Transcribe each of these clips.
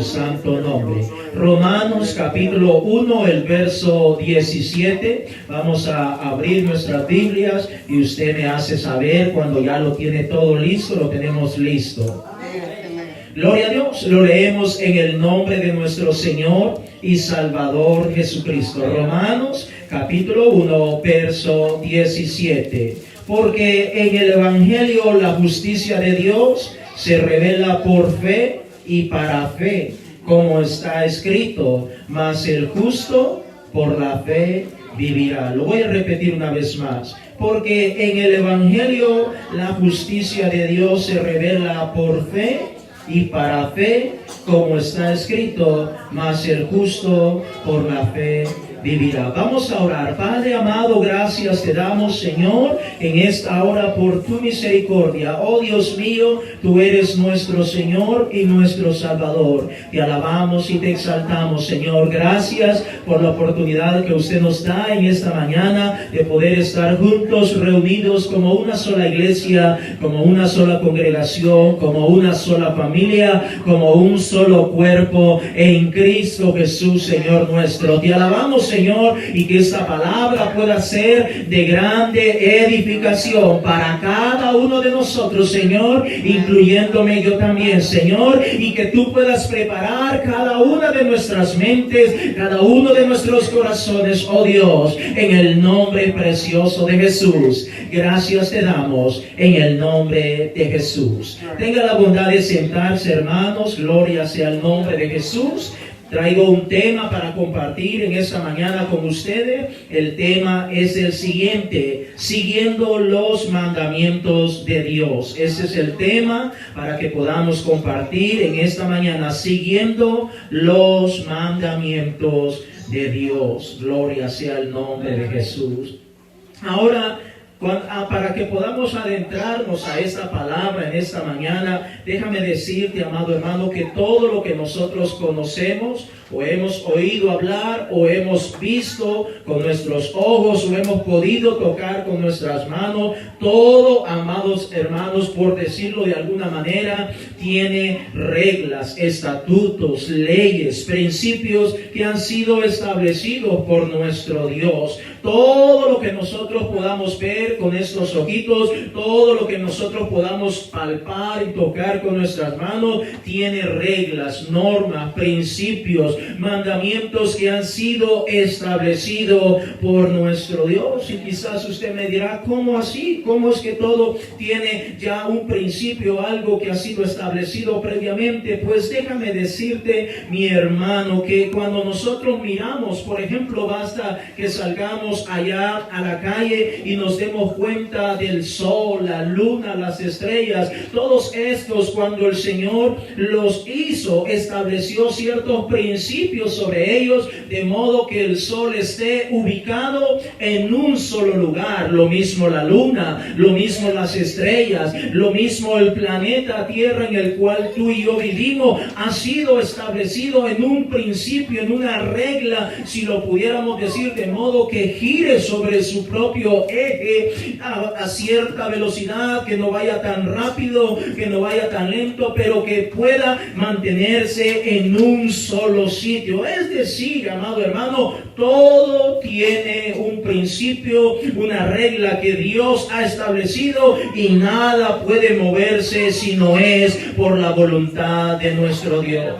santo nombre. Romanos capítulo 1, el verso 17. Vamos a abrir nuestras Biblias y usted me hace saber cuando ya lo tiene todo listo, lo tenemos listo. Gloria a Dios. Lo leemos en el nombre de nuestro Señor y Salvador Jesucristo. Romanos capítulo 1, verso 17. Porque en el Evangelio la justicia de Dios se revela por fe y para fe, como está escrito, mas el justo por la fe vivirá. Lo voy a repetir una vez más. Porque en el Evangelio la justicia de Dios se revela por fe y para fe, como está escrito, mas el justo por la fe vivirá. Vamos a orar. Padre amado, gracias te damos, Señor, en esta hora por tu misericordia. Oh Dios mío, tú eres nuestro Señor y nuestro Salvador. Te alabamos y te exaltamos, Señor. Gracias por la oportunidad que usted nos da en esta mañana de poder estar juntos, reunidos como una sola iglesia, como una sola congregación, como una sola familia, como un solo cuerpo en Cristo Jesús, Señor nuestro. Te alabamos, Señor, y que esta palabra pueda ser de grande edificación para cada uno de nosotros, Señor, incluyéndome yo también, Señor, y que tú puedas preparar cada una de nuestras mentes, cada uno de nuestros corazones, oh Dios, en el nombre precioso de Jesús. Gracias te damos en el nombre de Jesús. Tenga la bondad de sentarse, hermanos. Gloria sea el nombre de Jesús. Traigo un tema para compartir en esta mañana con ustedes. El tema es el siguiente: siguiendo los mandamientos de Dios. Ese es el tema para que podamos compartir en esta mañana, siguiendo los mandamientos de Dios. Gloria sea el nombre de Jesús. Ahora, para que podamos adentrarnos a esta palabra en esta mañana, déjame decirte, amado hermano, que todo lo que nosotros conocemos, o hemos oído hablar, o hemos visto con nuestros ojos, o hemos podido tocar con nuestras manos, todo, amados hermanos, por decirlo de alguna manera, tiene reglas, estatutos, leyes, principios que han sido establecidos por nuestro Dios. Todo lo que nosotros podamos ver con estos ojitos, todo lo que nosotros podamos palpar y tocar con nuestras manos, tiene reglas, normas, principios, mandamientos que han sido establecidos por nuestro Dios. Y quizás usted me dirá, ¿cómo así? ¿Cómo es que todo tiene ya un principio, algo que ha sido establecido previamente? Pues déjame decirte, mi hermano, que cuando nosotros miramos, por ejemplo, basta que salgamos allá a la calle y nos demos cuenta del sol, la luna, las estrellas, todos estos, cuando el Señor los hizo, estableció ciertos principios sobre ellos, de modo que el sol esté ubicado en un solo lugar. Lo mismo la luna, lo mismo las estrellas, lo mismo el planeta Tierra en el cual tú y yo vivimos, ha sido establecido en un principio, en una regla, si lo pudiéramos decir, de modo que gire sobre su propio eje a cierta velocidad, que no vaya tan rápido, que no vaya tan lento, pero que pueda mantenerse en un solo sitio. Es decir, amado hermano, todo tiene un principio, una regla que Dios ha establecido, y nada puede moverse si no es por la voluntad de nuestro Dios.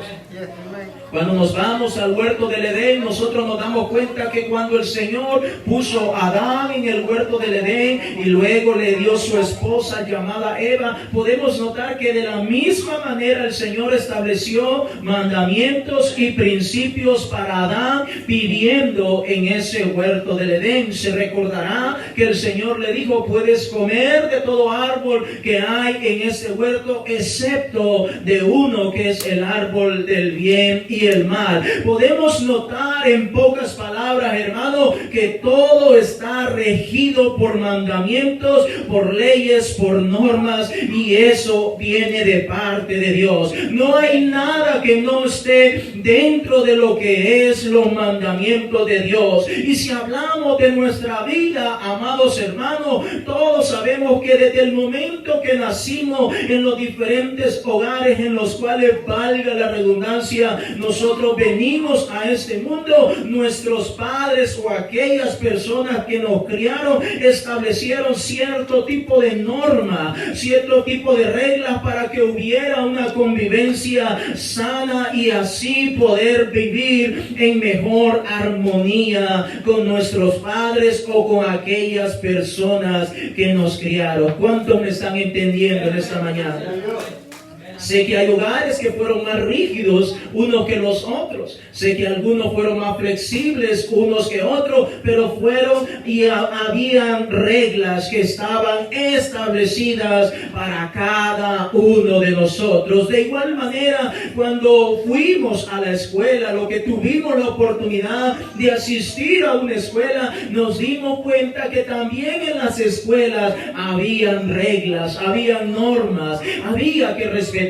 Cuando nos vamos al huerto del Edén, nosotros nos damos cuenta que cuando el Señor puso a Adán en el huerto del Edén y luego le dio su esposa llamada Eva, podemos notar que de la misma manera el Señor estableció mandamientos y principios para Adán viviendo en ese huerto del Edén. Se recordará que el Señor le dijo: puedes comer de todo árbol que hay en este huerto, excepto de uno, que es el árbol del bien y el mal. Podemos notar en pocas palabras, hermano, que todo está regido por mandamientos, por leyes, por normas, y eso viene de parte de Dios. No hay nada que no esté dentro de lo que es los mandamientos de Dios. Y si hablamos de nuestra vida, amados hermanos, todos sabemos que desde el momento que nacimos en los diferentes hogares en los cuales, valga la redundancia, circunstancia nosotros venimos a este mundo, nuestros padres o aquellas personas que nos criaron establecieron cierto tipo de norma, cierto tipo de reglas para que hubiera una convivencia sana y así poder vivir en mejor armonía con nuestros padres o con aquellas personas que nos criaron. ¿Cuántos me están entendiendo en esta mañana? Sé que hay hogares que fueron más rígidos unos que los otros. Sé que algunos fueron más flexibles unos que otros, pero fueron y habían reglas que estaban establecidas para cada uno de nosotros. De igual manera, cuando fuimos a la escuela, lo que tuvimos la oportunidad de asistir a una escuela, nos dimos cuenta que también en las escuelas habían reglas, habían normas, había que respetarlas,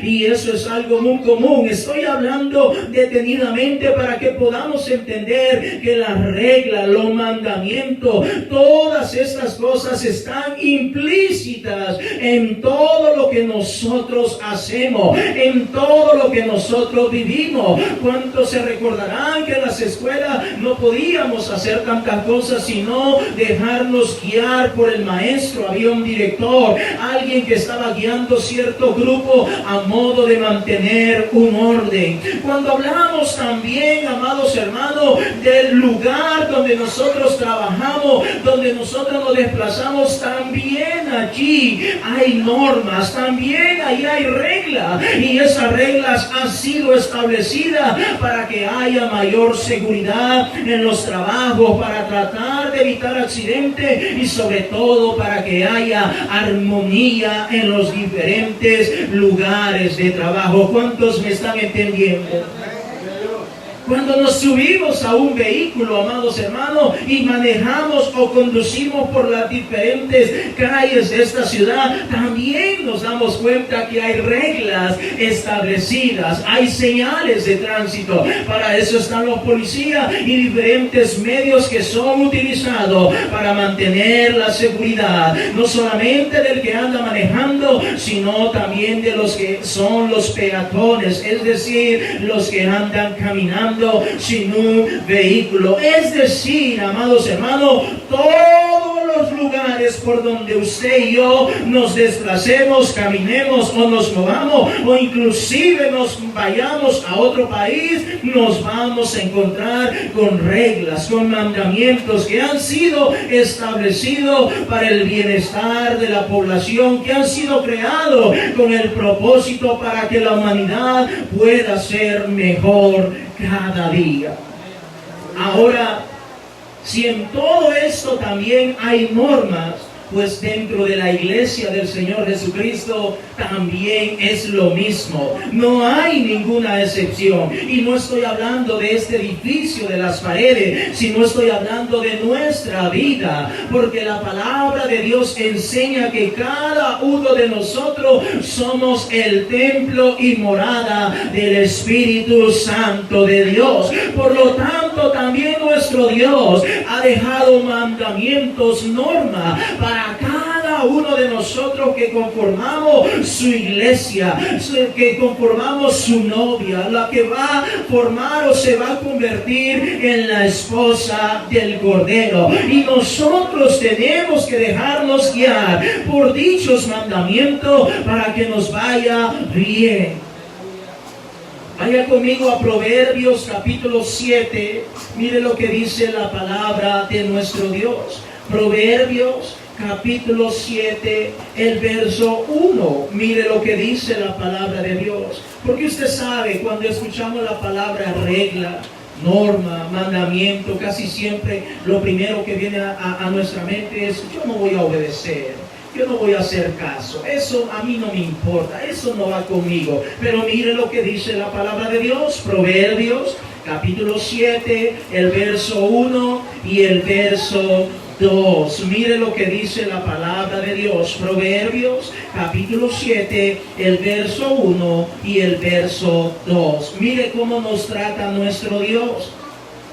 y eso es algo muy común. Estoy hablando detenidamente para que podamos entender que las reglas, los mandamientos, todas estas cosas están implícitas en todo lo que nosotros hacemos, en todo lo que nosotros vivimos. ¿Cuántos se recordarán que en las escuelas no podíamos hacer tantas cosas sino dejarnos guiar por el maestro? Había un director, alguien que estaba guiando cierto grupo a modo de mantener un orden. Cuando hablamos también, amados hermanos, del lugar donde nosotros trabajamos, donde nosotros nos desplazamos, también allí hay normas, también ahí hay reglas, y esas reglas han sido establecidas para que haya mayor seguridad en los trabajos, para tratar de evitar accidentes y sobre todo para que haya armonía en los diferentes lugares de trabajo. ¿Cuántos me están entendiendo? Cuando nos subimos a un vehículo, amados hermanos, y manejamos o conducimos por las diferentes calles de esta ciudad, también nos damos cuenta que hay reglas establecidas, hay señales de tránsito. Para eso están los policías y diferentes medios que son utilizados para mantener la seguridad, no solamente del que anda manejando, sino también de los que son los peatones, es decir, los que andan caminando sin un vehículo. Es decir, amados hermanos, todos los lugares por donde usted y yo nos desplacemos, caminemos o nos movamos, o inclusive nos vayamos a otro país, nos vamos a encontrar con reglas, con mandamientos que han sido establecidos para el bienestar de la población, que han sido creados con el propósito para que la humanidad pueda ser mejor cada día. Ahora, si en todo esto también hay normas, pues dentro de la iglesia del Señor Jesucristo también es lo mismo. No hay ninguna excepción. Y no estoy hablando de este edificio de las paredes, sino estoy hablando de nuestra vida. Porque la palabra de Dios enseña que cada uno de nosotros somos el templo y morada del Espíritu Santo de Dios. Por lo tanto, también nuestro Dios ha dejado mandamientos, normas para cada uno de nosotros que conformamos su iglesia, que conformamos su novia, la que va a formar o se va a convertir en la esposa del Cordero. Y nosotros tenemos que dejarnos guiar por dichos mandamientos para que nos vaya bien. Vaya conmigo a Proverbios capítulo 7. Mire lo que dice la palabra de nuestro Dios. Proverbios capítulo 7, el verso 1. Mire lo que dice la palabra de Dios. Porque usted sabe, cuando escuchamos la palabra regla, norma, mandamiento, casi siempre lo primero que viene a nuestra mente es: yo no voy a obedecer, yo no voy a hacer caso, eso a mí no me importa, eso no va conmigo. Pero mire lo que dice la palabra de Dios. Proverbios capítulo 7, el verso 1 y el verso 2. Mire lo que dice la palabra de Dios. Proverbios capítulo 7, el verso 1 y el verso 2. Mire cómo nos trata nuestro Dios.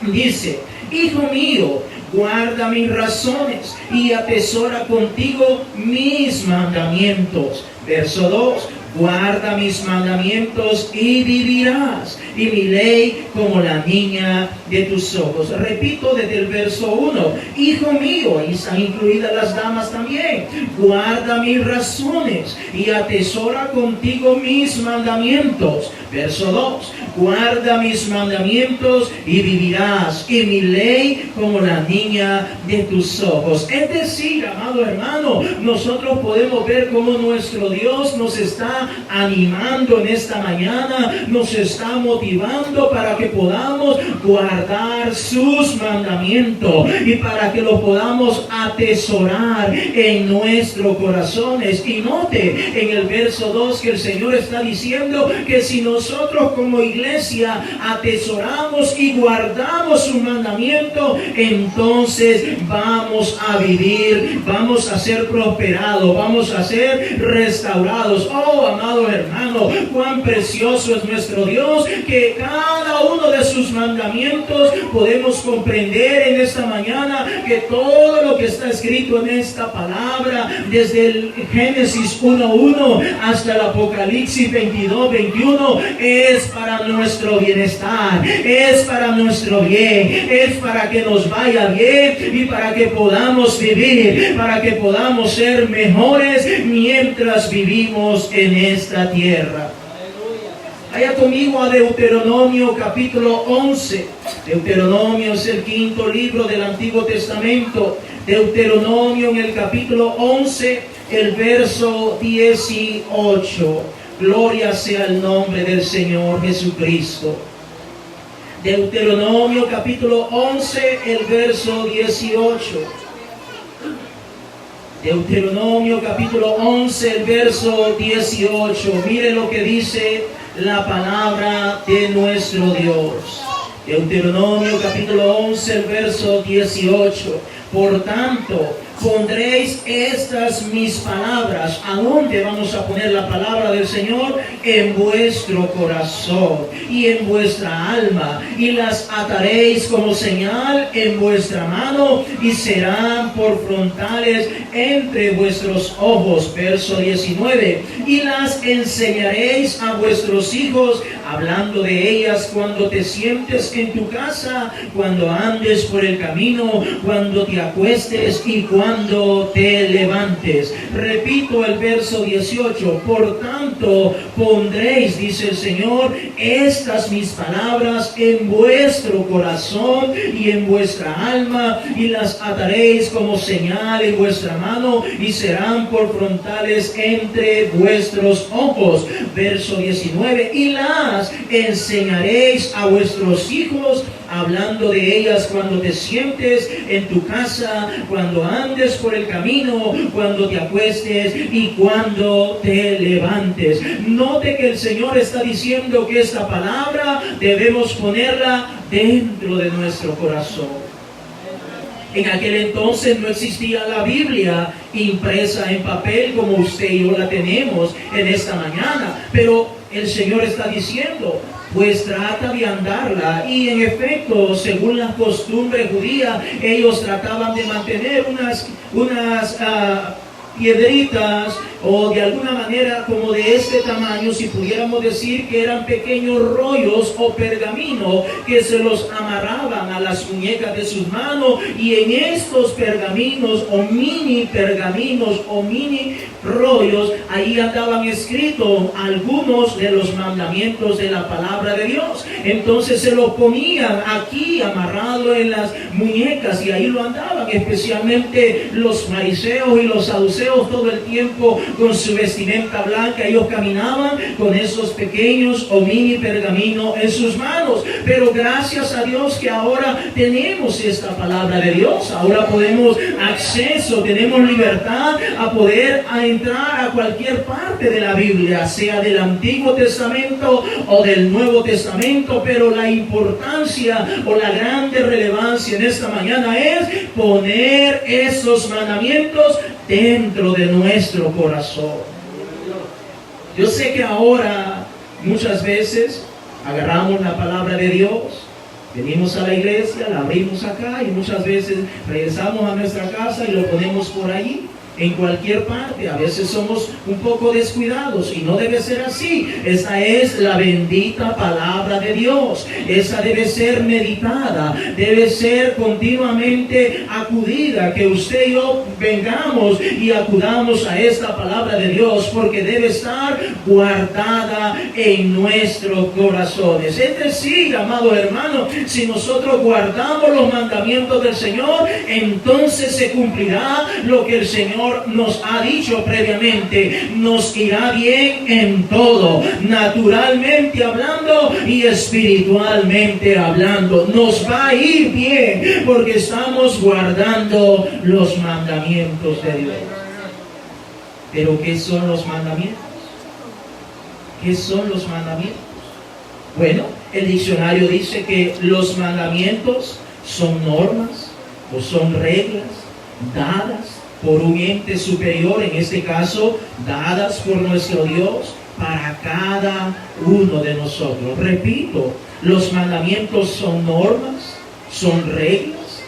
Dice: hijo mío, guarda mis razones y atesora contigo mis mandamientos. Verso 2. Guarda mis mandamientos y vivirás, y mi ley como la niña de tus ojos. Repito desde el verso 1, hijo mío, y están incluidas las damas también, guarda mis razones y atesora contigo mis mandamientos. Verso 2, guarda mis mandamientos y vivirás, y mi ley como la niña de tus ojos. Es decir, amado hermano, nosotros podemos ver cómo nuestro Dios nos está animando en esta mañana, nos está motivando para que podamos guardar sus mandamientos y para que los podamos atesorar en nuestros corazones. Y note en el verso 2 que el Señor está diciendo que si nosotros como iglesia atesoramos y guardamos su mandamiento, entonces vamos a vivir, vamos a ser prosperados, vamos a ser restaurados. Oh, amado hermano, cuán precioso es nuestro Dios, que cada uno de sus mandamientos podemos comprender en esta mañana que todo lo que está escrito en esta palabra, desde el Génesis 1:1 hasta el Apocalipsis 22:21, es para nuestro bienestar, es para nuestro bien, es para que nos vaya bien y para que podamos vivir, para que podamos ser mejores mientras vivimos en esta tierra. Vaya conmigo a Deuteronomio capítulo 11. Deuteronomio es el quinto libro del Antiguo Testamento. Deuteronomio en el capítulo 11, el verso 18. Gloria sea el nombre del Señor Jesucristo. Deuteronomio capítulo 11, el verso 18. Deuteronomio capítulo 11, el verso 18. Mire lo que dice la palabra de nuestro Dios. Deuteronomio capítulo 11, el verso 18. Por tanto, pondréis estas mis palabras. ¿A dónde vamos a poner la palabra del Señor? En vuestro corazón y en vuestra alma, y las ataréis como señal en vuestra mano, y serán por frontales entre vuestros ojos. Verso 19. Y las enseñaréis a vuestros hijos, hablando de ellas cuando te sientes en tu casa, cuando andes por el camino, cuando te acuestes y cuando te levantes. Repito el verso 18. Por tanto, pondréis, dice el Señor, estas mis palabras en vuestro corazón y en vuestra alma, y las ataréis como señal en vuestra mano, y serán por frontales entre vuestros ojos. Verso 19. Y las enseñaréis a vuestros hijos, hablando de ellas cuando te sientes en tu casa, cuando andes por el camino, cuando te acuestes y cuando te levantes. Note que el Señor está diciendo que esta palabra debemos ponerla dentro de nuestro corazón. En aquel entonces no existía la Biblia impresa en papel como usted y yo la tenemos en esta mañana, pero el Señor está diciendo, pues trata de andarla. Y en efecto, según la costumbre judía, ellos trataban de mantener unas piedritas, o de alguna manera como de este tamaño, si pudiéramos decir que eran pequeños rollos o pergaminos que se los amarraban a las muñecas de sus manos, y en estos pergaminos o mini pergaminos o mini rollos, ahí andaban escritos algunos de los mandamientos de la palabra de Dios. Entonces se los ponían aquí amarrado en las muñecas, y ahí lo andaban, especialmente los fariseos y los saduceos, todo el tiempo con su vestimenta blanca. Ellos caminaban con esos pequeños o mini pergaminos en sus manos. Pero gracias a Dios que ahora tenemos esta palabra de Dios. Ahora podemos acceso, tenemos libertad a poder entrar a cualquier parte de la Biblia, sea del Antiguo Testamento o del Nuevo Testamento. Pero la importancia o la grande relevancia en esta mañana es poner esos mandamientos dentro de nuestro corazón. Yo sé que ahora muchas veces agarramos la palabra de Dios, venimos a la iglesia, la abrimos acá, y muchas veces regresamos a nuestra casa y lo ponemos por ahí. en cualquier parte. A veces somos un poco descuidados y no debe ser así. Esa es la bendita palabra de Dios. Esa debe ser meditada, debe ser continuamente acudida, que usted y yo vengamos y acudamos a esta palabra de Dios, porque debe estar guardada en nuestros corazones. Es decir, amado hermano, si nosotros guardamos los mandamientos del Señor, entonces se cumplirá lo que el Señor nos ha dicho previamente. Nos irá bien en todo, naturalmente hablando y espiritualmente hablando. Nos va a ir bien porque estamos guardando los mandamientos de Dios. Pero ¿qué son los mandamientos? ¿Qué son los mandamientos? Bueno, el diccionario dice que los mandamientos son normas o son reglas dadas por un ente superior, en este caso dadas por nuestro Dios para cada uno de nosotros. Repito, los mandamientos son normas, son reglas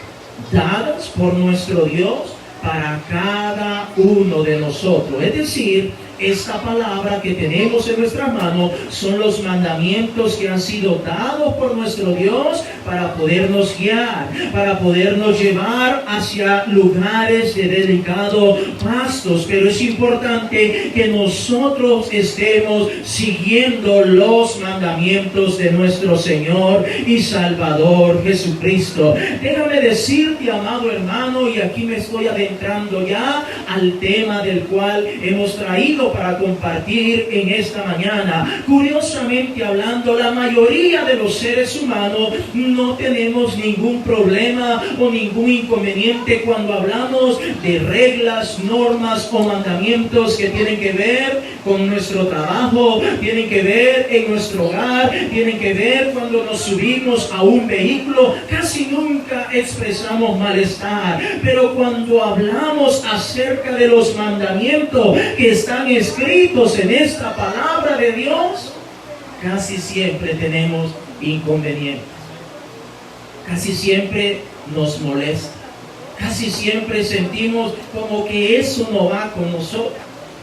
dadas por nuestro Dios para cada uno de nosotros. Es decir, esta palabra que tenemos en nuestra mano son los mandamientos que han sido dados por nuestro Dios para podernos guiar, para podernos llevar hacia lugares de delicados pastos. Pero es importante que nosotros estemos siguiendo los mandamientos de nuestro Señor y Salvador Jesucristo. Déjame decirte, amado hermano, y aquí me estoy adentrando ya al tema del cual hemos traído para compartir en esta mañana. Curiosamente hablando, la mayoría de los seres humanos no tenemos ningún problema o ningún inconveniente cuando hablamos de reglas, normas o mandamientos que tienen que ver con nuestro trabajo, tienen que ver en nuestro hogar, tienen que ver cuando nos subimos a un vehículo. Casi nunca expresamos malestar, pero cuando hablamos acerca de los mandamientos que están escritos en esta palabra de Dios, casi siempre tenemos inconvenientes. Casi siempre nos molesta. Casi siempre sentimos como que eso no va con nosotros.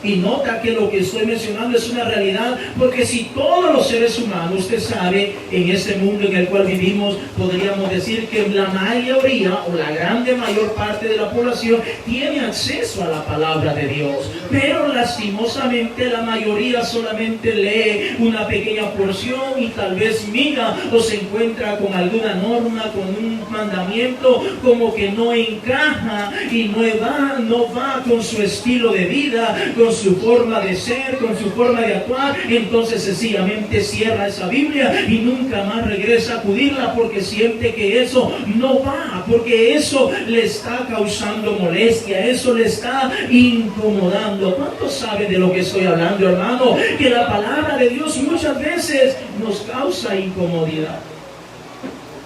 Y nota que lo que estoy mencionando es una realidad, porque si todos los seres humanos, usted sabe, en este mundo en el cual vivimos, podríamos decir que la mayoría o la grande mayor parte de la población tiene acceso a la palabra de Dios, pero lastimosamente la mayoría solamente lee una pequeña porción y tal vez mira o se encuentra con alguna norma, con un mandamiento como que no encaja y no va con su estilo de vida, con su forma de ser, con su forma de actuar. Entonces sencillamente cierra esa Biblia y nunca más regresa a acudirla, porque siente que eso no va, porque eso le está causando molestia, eso le está incomodando. ¿Cuántos saben de lo que estoy hablando, hermano? Que la palabra de Dios muchas veces nos causa incomodidad.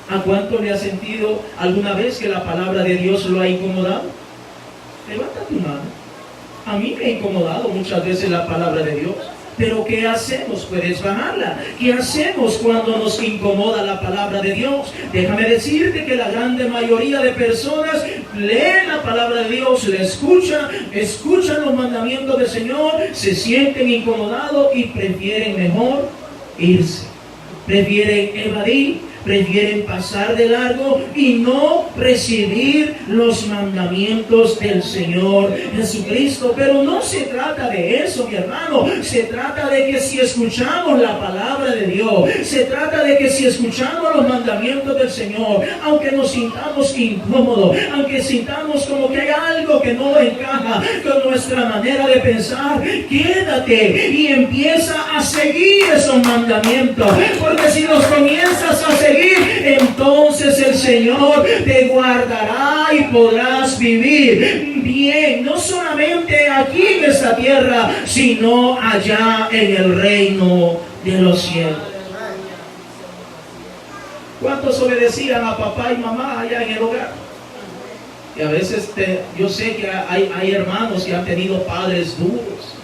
¿A cuánto le ha sentido alguna vez que la palabra de Dios lo ha incomodado? Levanta tu mano. A mí me ha incomodado muchas veces la palabra de Dios. Pero ¿qué hacemos? Puedes bajarla. ¿Qué hacemos cuando nos incomoda la palabra de Dios? Déjame decirte que la grande mayoría de personas leen la palabra de Dios, la escuchan los mandamientos del Señor, se sienten incomodados y prefieren mejor irse. Prefieren evadir, prefieren pasar de largo y no recibir los mandamientos del Señor Jesucristo. Pero no se trata de eso, mi hermano. Se trata de que si escuchamos la palabra de Dios, se trata de que si escuchamos los mandamientos del Señor, aunque nos sintamos incómodos, aunque sintamos como que hay algo que no encaja con nuestra manera de pensar, quédate y empieza a seguir esos mandamientos, porque si los comienzas a seguir, entonces el Señor te guardará y podrás vivir bien, no solamente aquí en esta tierra, sino allá en el reino de los cielos. ¿Cuántos obedecían a papá y mamá allá en el hogar? Y a veces yo sé que hay hermanos que han tenido padres duros,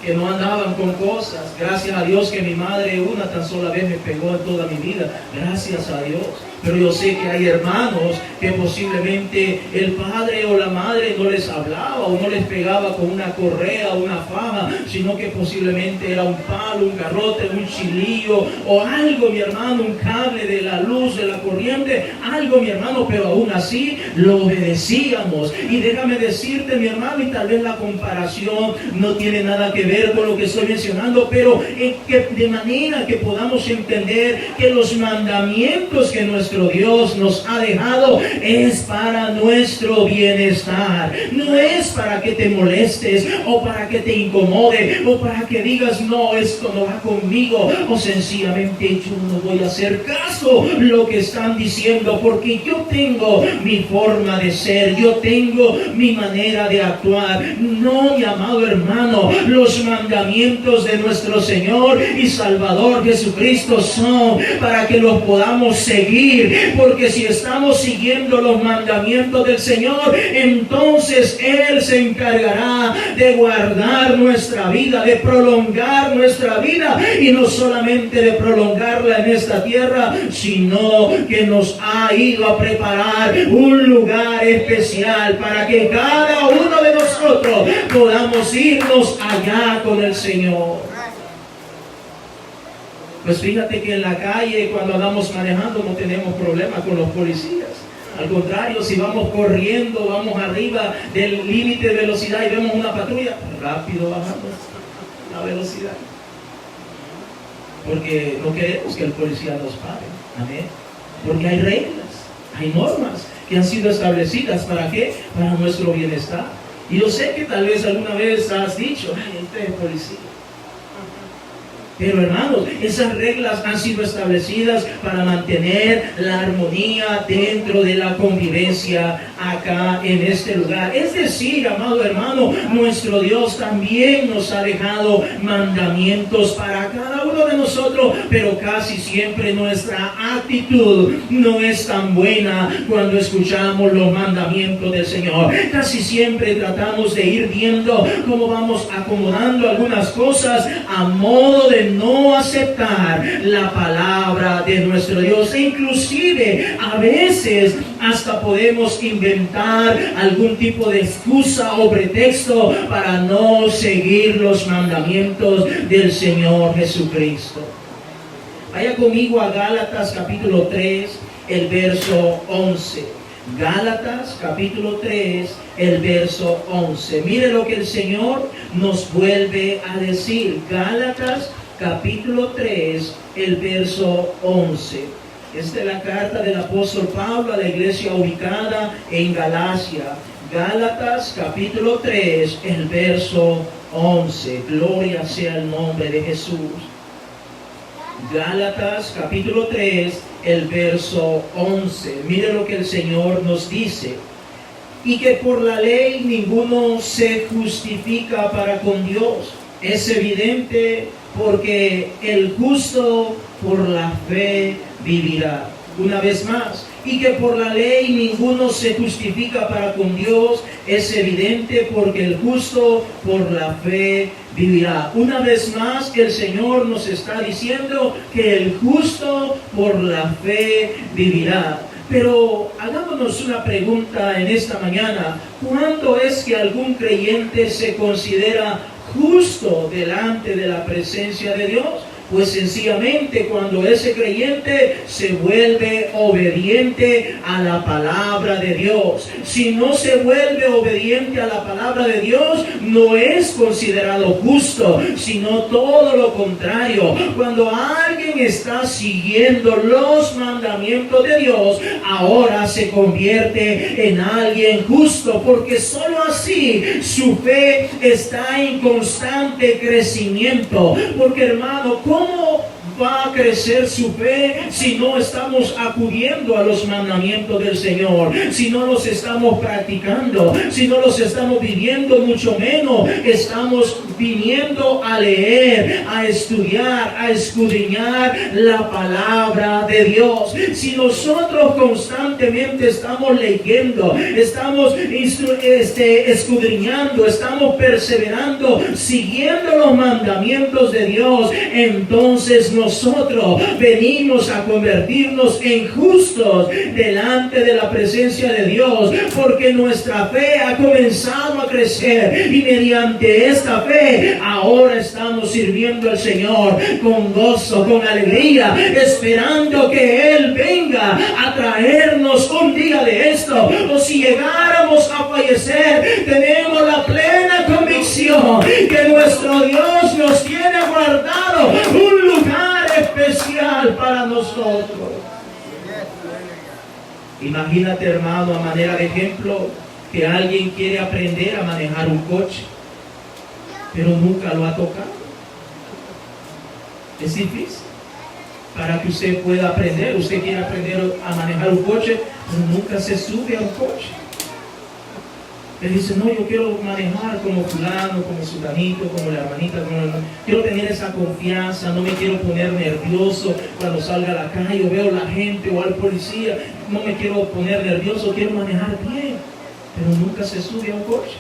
que no andaban con cosas. Gracias a Dios que mi madre una tan sola vez me pegó en toda mi vida. Gracias a Dios. Pero yo sé que hay hermanos que posiblemente el padre o la madre no les hablaba o no les pegaba con una correa o una faja, sino que posiblemente era un palo, un garrote, un chilillo o algo, mi hermano, un cable de la luz, de la corriente, algo, mi hermano, pero aún así lo obedecíamos. Y déjame decirte, mi hermano, y tal vez la comparación no tiene nada que ver con lo que estoy mencionando, pero de manera que podamos entender que los mandamientos que nuestro Dios nos ha dejado es para nuestro bienestar. No es para que te molestes o para que te incomode o para que digas no, esto no va conmigo, o sencillamente yo no voy a hacer caso lo que están diciendo porque yo tengo mi forma de ser, yo tengo mi manera de actuar. No, mi amado hermano, los mandamientos de nuestro Señor y Salvador Jesucristo son para que los podamos seguir, porque si estamos siguiendo los mandamientos del Señor, entonces Él se encargará de guardar nuestra vida, de prolongar nuestra vida, y no solamente de prolongarla en esta tierra, sino que nos ha ido a preparar un lugar especial para que cada uno de nosotros podamos irnos allá con el Señor. Pues fíjate que en la calle, cuando andamos manejando, no tenemos problemas con los policías. Al contrario, si vamos corriendo, vamos arriba del límite de velocidad y vemos una patrulla, rápido bajamos la velocidad. Porque no queremos que el policía nos pare. Amén. Porque hay reglas, hay normas que han sido establecidas. ¿Para qué? Para nuestro bienestar. Y yo sé que tal vez alguna vez has dicho, ay, usted es policía. Pero hermanos, esas reglas han sido establecidas para mantener la armonía dentro de la convivencia acá en este lugar. Es decir, amado hermano, nuestro Dios también nos ha dejado mandamientos para cada uno de nosotros, pero casi siempre nuestra actitud no es tan buena cuando escuchamos los mandamientos del Señor. Casi siempre tratamos de ir viendo cómo vamos acomodando algunas cosas a modo de no aceptar la palabra de nuestro Dios. E inclusive a veces hasta podemos inventar algún tipo de excusa o pretexto para no seguir los mandamientos del Señor Jesucristo. Vaya conmigo a Gálatas capítulo 3, el verso 11. Gálatas capítulo 3, el verso 11. Mire lo que el Señor nos vuelve a decir. Gálatas capítulo 3, el verso 11. Esta es la carta del apóstol Pablo a la iglesia ubicada en Galacia. Gálatas capítulo 3, el verso 11. Gloria sea el nombre de Jesús. Gálatas capítulo 3, el verso 11. Mire lo que el Señor nos dice. Y que por la ley ninguno se justifica para con Dios. Es evidente, porque el justo por la fe vivirá. Una vez más, y que por la ley ninguno se justifica para con Dios, es evidente, porque el justo por la fe vivirá. Una vez más, el Señor nos está diciendo que el justo por la fe vivirá. Pero hagámonos una pregunta en esta mañana. ¿Cuándo es que algún creyente se considera justo delante de la presencia de Dios? Pues sencillamente cuando ese creyente se vuelve obediente a la palabra de Dios. Si no se vuelve obediente a la palabra de Dios, no es considerado justo, sino todo lo contrario. Cuando alguien está siguiendo los mandamientos de Dios, ahora se convierte en alguien justo, porque solo así su fe está en constante crecimiento. Porque hermano, ¿cómo va a crecer su fe si no estamos acudiendo a los mandamientos del Señor, si no los estamos practicando, si no los estamos viviendo, mucho menos estamos viniendo a leer, a estudiar, a escudriñar la palabra de Dios. Si nosotros constantemente estamos leyendo, estamos escudriñando, estamos perseverando, siguiendo los mandamientos de Dios, entonces nosotros venimos a convertirnos en justos delante de la presencia de Dios, porque nuestra fe ha comenzado a crecer y mediante esta fe ahora estamos sirviendo al Señor con gozo, con alegría, esperando que Él venga a traernos un día de esto. O si llegáramos a fallecer, tenemos la plena convicción que nuestro Dios nos tiene guardado un lugar especial para nosotros. Imagínate, hermano, a manera de ejemplo, que alguien quiere aprender a manejar un coche, pero nunca lo ha tocado. Es difícil. Para que usted pueda aprender, usted quiere aprender a manejar un coche, pero nunca se sube a un coche. Le dice, no, yo quiero manejar como fulano, como sudanito, como la hermanita, quiero tener esa confianza, no me quiero poner nervioso cuando salga a la calle o veo a la gente o al policía, no me quiero poner nervioso, quiero manejar bien, pero nunca se sube a un coche.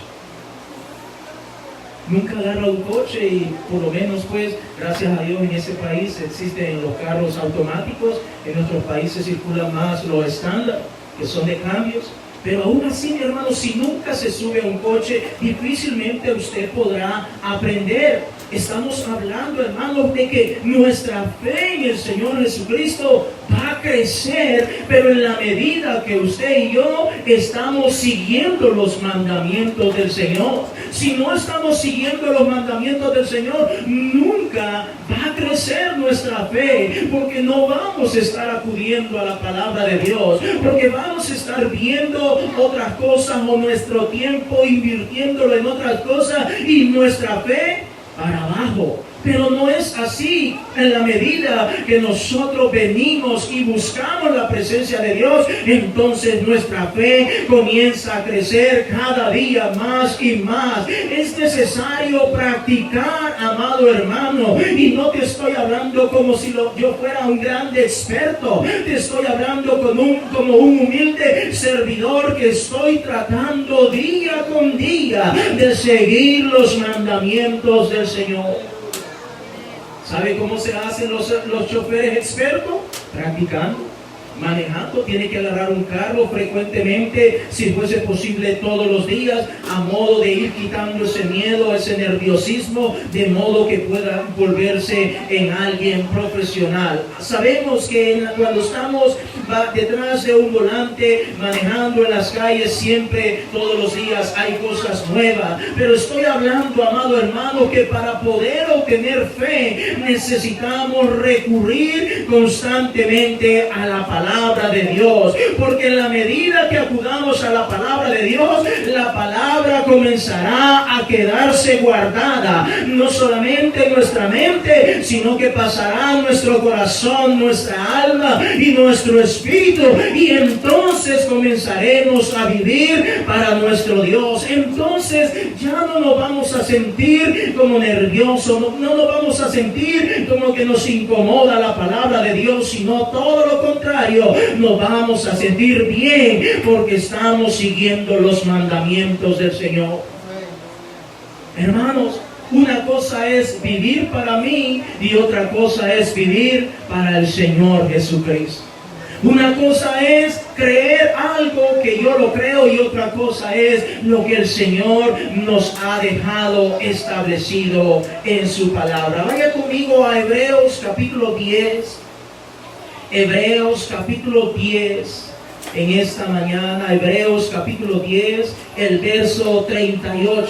Nunca agarra un coche y por lo menos pues, gracias a Dios en ese país existen los carros automáticos, en nuestros países circulan más los estándar, que son de cambios. Pero aún así, mi hermano, si nunca se sube a un coche, difícilmente usted podrá aprender. Estamos hablando, hermanos, de que nuestra fe en el Señor Jesucristo va a crecer, pero en la medida que usted y yo estamos siguiendo los mandamientos del Señor. Si no estamos siguiendo los mandamientos del Señor, nunca va a crecer nuestra fe, porque no vamos a estar acudiendo a la palabra de Dios, porque vamos a estar viendo otras cosas o nuestro tiempo invirtiéndolo en otras cosas y nuestra fe para abajo. Pero no es así. En la medida que nosotros venimos y buscamos la presencia de Dios, entonces nuestra fe comienza a crecer cada día más y más. Es necesario practicar, amado hermano, y no te estoy hablando como si yo fuera un gran experto. Te estoy hablando como un humilde servidor que estoy tratando día con día de seguir los mandamientos del Señor. ¿Sabe cómo se hacen los choferes expertos? Practicando, manejando. Tiene que agarrar un carro frecuentemente, si fuese posible todos los días, a modo de ir quitando ese miedo, ese nerviosismo, de modo que pueda volverse en alguien profesional. Sabemos que cuando estamos detrás de un volante, manejando en las calles, siempre, todos los días hay cosas nuevas. Pero estoy hablando, amado hermano, que para poder obtener fe necesitamos recurrir constantemente a la palabra de Dios, porque en la medida que acudamos a la palabra de Dios, la palabra comenzará a quedarse guardada, no solamente en nuestra mente, sino que pasará en nuestro corazón, nuestra alma y nuestro espíritu, y entonces comenzaremos a vivir para nuestro Dios. Entonces ya no nos vamos a sentir como nerviosos, no nos vamos a sentir como que nos incomoda la palabra de Dios, sino todo lo contrario, nos vamos a sentir bien porque estamos siguiendo los mandamientos del Señor. Hermanos, una cosa es vivir para mí y otra cosa es vivir para el Señor Jesucristo. Una cosa es creer algo que yo lo creo y otra cosa es lo que el Señor nos ha dejado establecido en su palabra. Vaya conmigo a Hebreos capítulo 10. Hebreos capítulo 10. En esta mañana, Hebreos capítulo 10, el verso 38.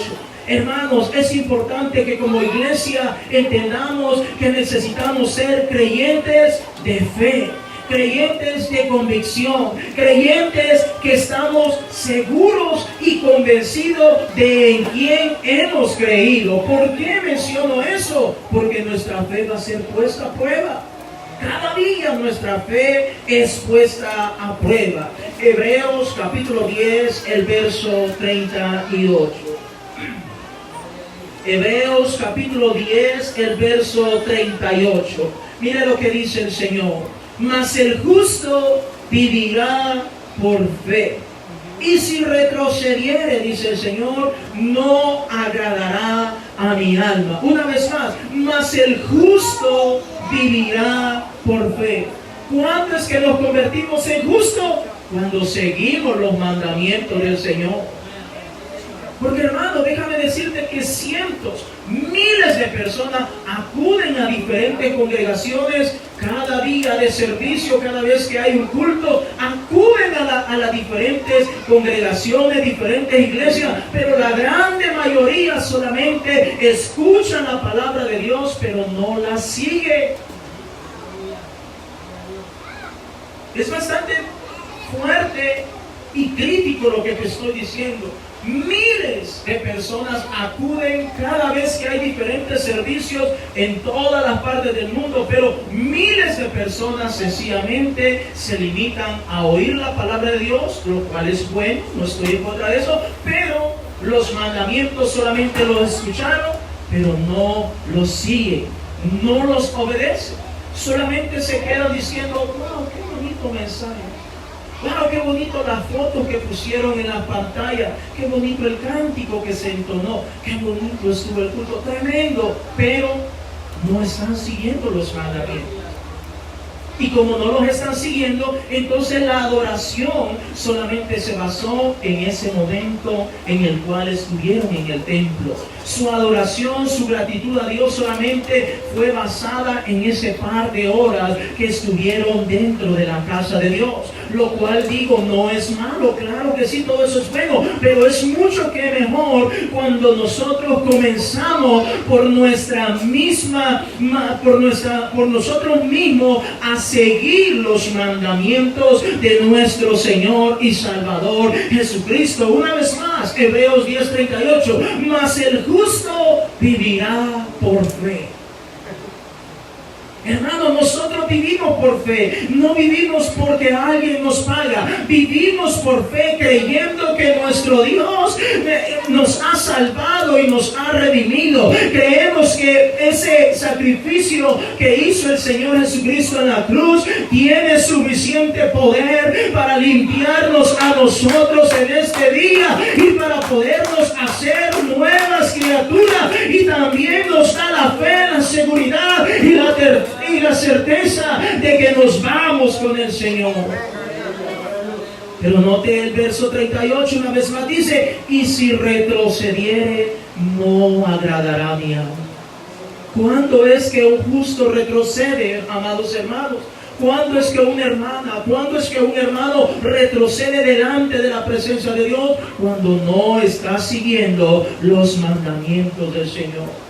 Hermanos, es importante que como iglesia entendamos que necesitamos ser creyentes de fe, creyentes de convicción, creyentes que estamos seguros y convencidos de en quién hemos creído. ¿Por qué menciono eso? Porque nuestra fe va a ser puesta a prueba. Cada día nuestra fe es puesta a prueba. Hebreos capítulo 10, el verso 38. Hebreos capítulo 10, el verso 38. Mire lo que dice el Señor. Mas el justo vivirá por fe. Y si retrocediere, dice el Señor, no agradará a mi alma. Una vez más, mas el justo vivirá por fe. ¿Cuándo es que nos convertimos en justos? Cuando seguimos los mandamientos del Señor. Porque hermano, déjame decirte que cientos, miles de personas acuden a diferentes congregaciones cada día de servicio, cada vez que hay un culto, acuden a las diferentes congregaciones, diferentes iglesias, pero la grande mayoría solamente escuchan la palabra de Dios, pero no la sigue. Es bastante fuerte y crítico lo que te estoy diciendo. Miles de personas acuden cada vez que hay diferentes servicios en todas las partes del mundo, pero miles de personas sencillamente se limitan a oír la palabra de Dios, lo cual es bueno, no estoy en contra de eso, pero los mandamientos solamente los escucharon, pero no los siguen, no los obedecen, solamente se quedan diciendo, wow, qué bonito mensaje. Wow, qué bonito la foto que pusieron en la pantalla, qué bonito el cántico que se entonó, qué bonito estuvo el culto, tremendo, pero no están siguiendo los mandamientos. Y como no los están siguiendo, entonces la adoración solamente se basó en ese momento en el cual estuvieron en el templo. Su adoración, su gratitud a Dios solamente fue basada en ese par de horas que estuvieron dentro de la casa de Dios. Lo cual digo, no es malo, claro que sí, todo eso es bueno, pero es mucho que mejor cuando nosotros comenzamos por nosotros mismos a seguir los mandamientos de nuestro Señor y Salvador Jesucristo. Una vez más, Hebreos 10:38, mas el justo vivirá por fe. Hermano, nosotros vivimos por fe, no vivimos porque alguien nos paga, vivimos por fe creyendo que nuestro Dios nos ha salvado y nos ha redimido. Creemos que ese sacrificio que hizo el Señor Jesucristo en la cruz tiene suficiente poder para limpiarnos a nosotros en este día y para podernos hacer nuevas criaturas, y también nos da la fe, la seguridad y la certeza de que nos vamos con el Señor. Pero note el verso 38 una vez más, dice, y si retrocediere, no agradará mi alma. ¿Cuándo es que un justo retrocede, amados hermanos? ¿Cuándo es que una hermana, cuándo es que un hermano retrocede delante de la presencia de Dios? Cuando no está siguiendo los mandamientos del Señor.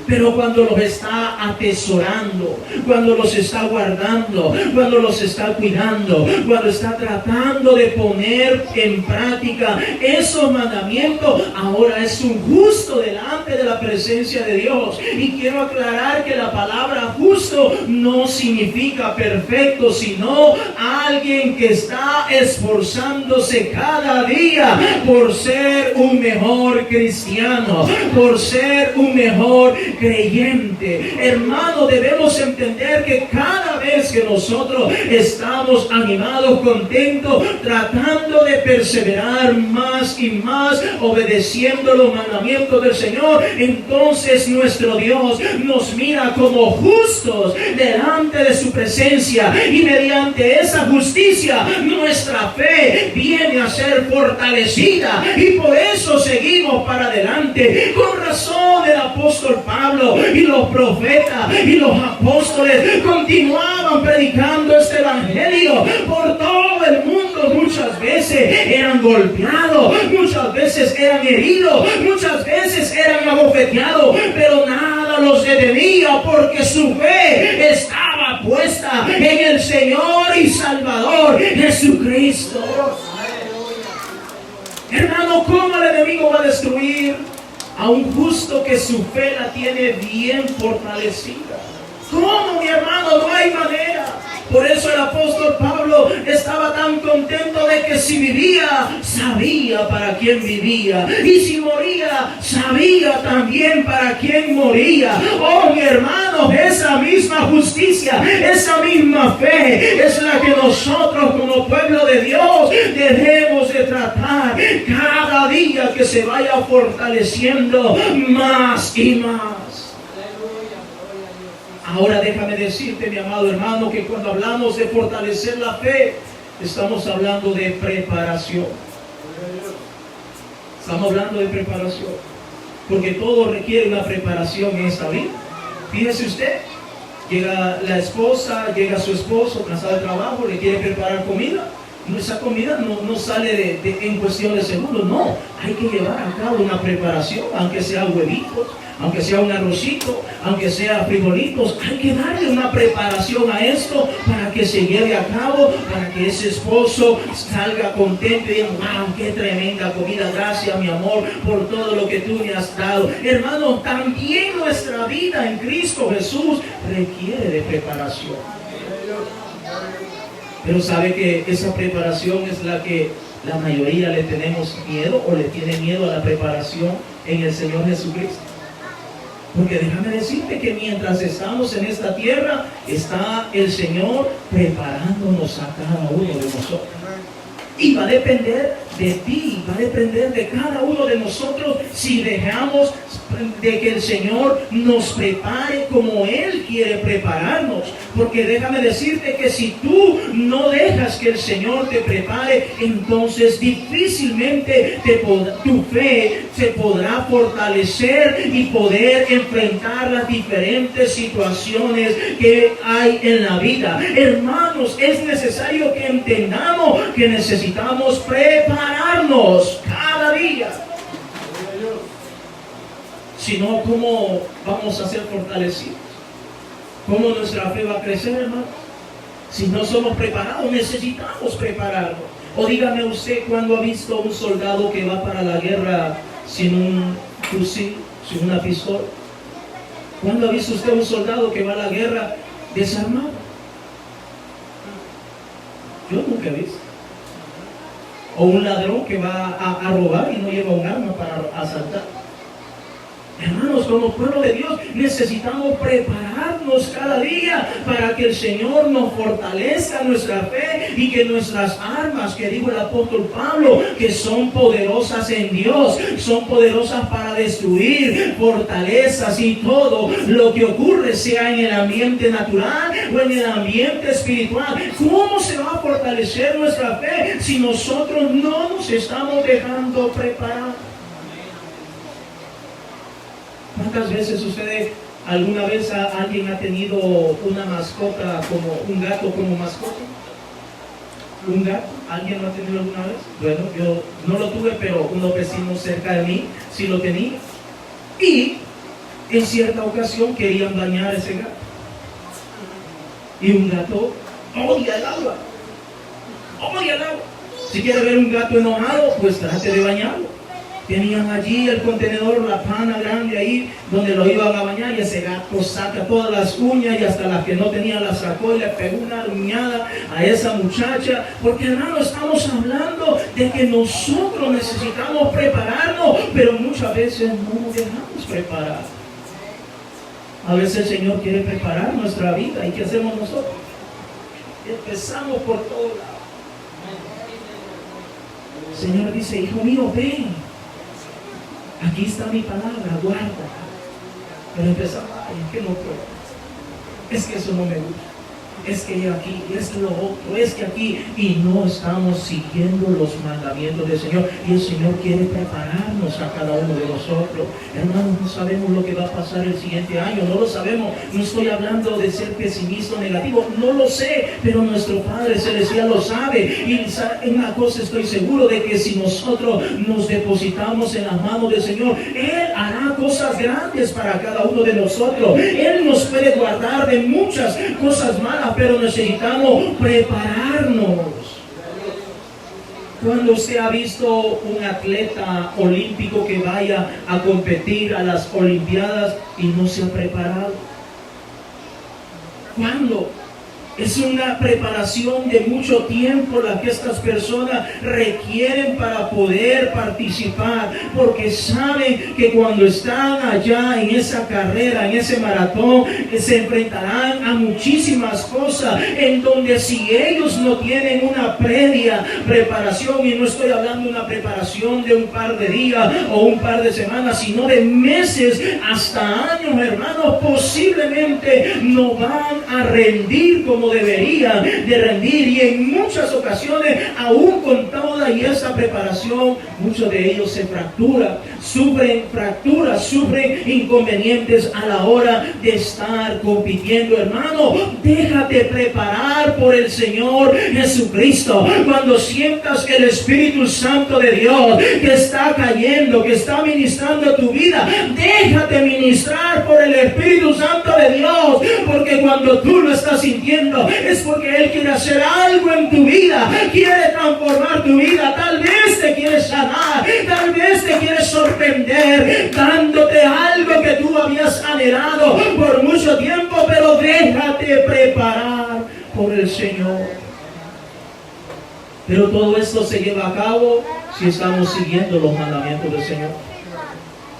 Pero cuando los está atesorando, cuando los está guardando, cuando los está cuidando, cuando está tratando de poner en práctica esos mandamientos, ahora es un justo delante de la presencia de Dios. Y quiero aclarar que la palabra justo no significa perfecto, sino alguien que está esforzándose cada día por ser un mejor cristiano, por ser un mejor creyente. Hermano, debemos entender que cada vez que nosotros estamos animados, contentos, tratando de perseverar más y más, obedeciendo los mandamientos del Señor, entonces nuestro Dios nos mira como justos delante de su presencia, y mediante esa justicia nuestra fe viene a ser fortalecida, y por eso seguimos para adelante. Con razón el apóstol Pablo y los profetas y los apóstoles continuaban predicando este evangelio por todo el mundo. Muchas veces eran golpeados, muchas veces eran heridos, muchas veces eran abofeteados, pero nada los detenía, porque su fe estaba puesta en el Señor y Salvador Jesucristo. Hermano, ¿cómo el enemigo va a destruir a un justo que su fe la tiene bien fortalecida? ¿Cómo, mi hermano? No hay manera. Por eso el apóstol Pablo estaba tan contento de que si vivía, sabía para quién vivía. Y si moría, sabía también para quién moría. Oh, mi hermano, esa misma justicia, esa misma fe es la que nosotros como pueblo de Dios debemos de tratar cada día, que se vaya fortaleciendo más y más. Ahora déjame decirte, mi amado hermano, que cuando hablamos de fortalecer la fe, estamos hablando de preparación. Estamos hablando de preparación. Porque todo requiere una preparación en esta vida. Fíjese usted, llega la esposa, llega su esposo, cansado de trabajo, le quiere preparar comida. Esa comida no sale en cuestión de segundos, no. Hay que llevar a cabo una preparación, aunque sea huevitos, aunque sea un arrocito, aunque sea frijolitos. Hay que darle una preparación a esto para que se lleve a cabo, para que ese esposo salga contento y diga: wow, qué tremenda comida, gracias mi amor por todo lo que tú me has dado. Hermano, también nuestra vida en Cristo Jesús requiere de preparación. Pero sabe que esa preparación es la que la mayoría le tenemos miedo, o le tiene miedo a la preparación en el Señor Jesucristo. Porque déjame decirte que mientras estamos en esta tierra, está el Señor preparándonos a cada uno de nosotros. Y va a depender de ti, va a depender de cada uno de nosotros si dejamos de que el Señor nos prepare como Él quiere prepararnos. Porque déjame decirte que si tú no dejas que el Señor te prepare, entonces difícilmente tu fe se podrá fortalecer y poder enfrentar las diferentes situaciones que hay en la vida. Hermanos, es necesario que entendamos que necesitamos prepararnos cada día. Si no, ¿cómo vamos a ser fortalecidos? ¿Cómo nuestra fe va a crecer, hermano? Si no somos preparados, necesitamos prepararnos. O dígame usted, ¿cuándo ha visto un soldado que va para la guerra sin un fusil, sin una pistola? ¿Cuándo ha visto usted un soldado que va a la guerra desarmado? Yo nunca he visto. O un ladrón que va a robar y no lleva un arma para asaltar. Hermanos, como pueblo de Dios necesitamos prepararnos cada día para que el Señor nos fortalezca nuestra fe y que nuestras armas, que dijo el apóstol Pablo, que son poderosas en Dios, son poderosas para destruir fortalezas y todo lo que ocurre, sea en el ambiente natural o en el ambiente espiritual. ¿Cómo se va a fortalecer nuestra fe si nosotros no nos estamos dejando preparar? ¿Cuántas veces alguna vez alguien ha tenido una mascota, como un gato como mascota? ¿Un gato? ¿Alguien lo ha tenido alguna vez? Bueno, yo no lo tuve, pero unos vecinos cerca de mí sí lo tenía. Y en cierta ocasión querían bañar a ese gato. Y un gato odia el agua. Odia el agua. Si quiere ver un gato enojado, pues trate de bañarlo. Tenían allí el contenedor, la pana grande ahí, donde lo iban a bañar, y ese gato saca todas las uñas, y hasta las que no tenía las sacó y le pegó una ruñada a esa muchacha. Porque, hermano, estamos hablando de que nosotros necesitamos prepararnos, pero muchas veces no nos dejamos preparar. A veces el Señor quiere preparar nuestra vida, ¿y qué hacemos nosotros? Empezamos por todos lados. El Señor dice: hijo mío, ven. Aquí está mi palabra, guarda. Pero empezamos: ay, es que no puedo. Es que eso no me gusta. Es que aquí, es que lo otro, es que aquí. Y no estamos siguiendo los mandamientos del Señor. Y el Señor quiere prepararnos a cada uno de nosotros. Hermanos, no sabemos lo que va a pasar el siguiente año. No lo sabemos. No estoy hablando de ser pesimista o negativo. No lo sé. Pero nuestro Padre Celestial lo sabe. Y en una cosa estoy seguro, de que si nosotros nos depositamos en las manos del Señor, Él hará cosas grandes para cada uno de nosotros. Él nos puede guardar de muchas cosas malas, pero necesitamos prepararnos. Cuando usted ha visto un atleta olímpico que vaya a competir a las Olimpiadas y no se ha preparado? ¿Cuándo? Es una preparación de mucho tiempo la que estas personas requieren para poder participar, porque saben que cuando están allá en esa carrera, en ese maratón, se enfrentarán a muchísimas cosas en donde si ellos no tienen una previa preparación, y no estoy hablando de una preparación de un par de días o un par de semanas, sino de meses hasta años, hermanos, posiblemente no van a rendir como deberían de rendir, y en muchas ocasiones, aún con toda y esa preparación, muchos de ellos se fracturan, sufren fracturas, sufren inconvenientes a la hora de estar compitiendo. Hermano, déjate preparar por el Señor Jesucristo. Cuando sientas el Espíritu Santo de Dios que está cayendo, que está ministrando tu vida, déjate ministrar por el Espíritu Santo de Dios, porque cuando tú lo estás sintiendo es porque Él quiere hacer algo en tu vida, quiere transformar tu vida. Tal vez te quiere sanar, tal vez te quiere sorprender, dándote algo que tú habías anhelado por mucho tiempo, pero déjate preparar por el Señor. Pero todo esto se lleva a cabo si estamos siguiendo los mandamientos del Señor.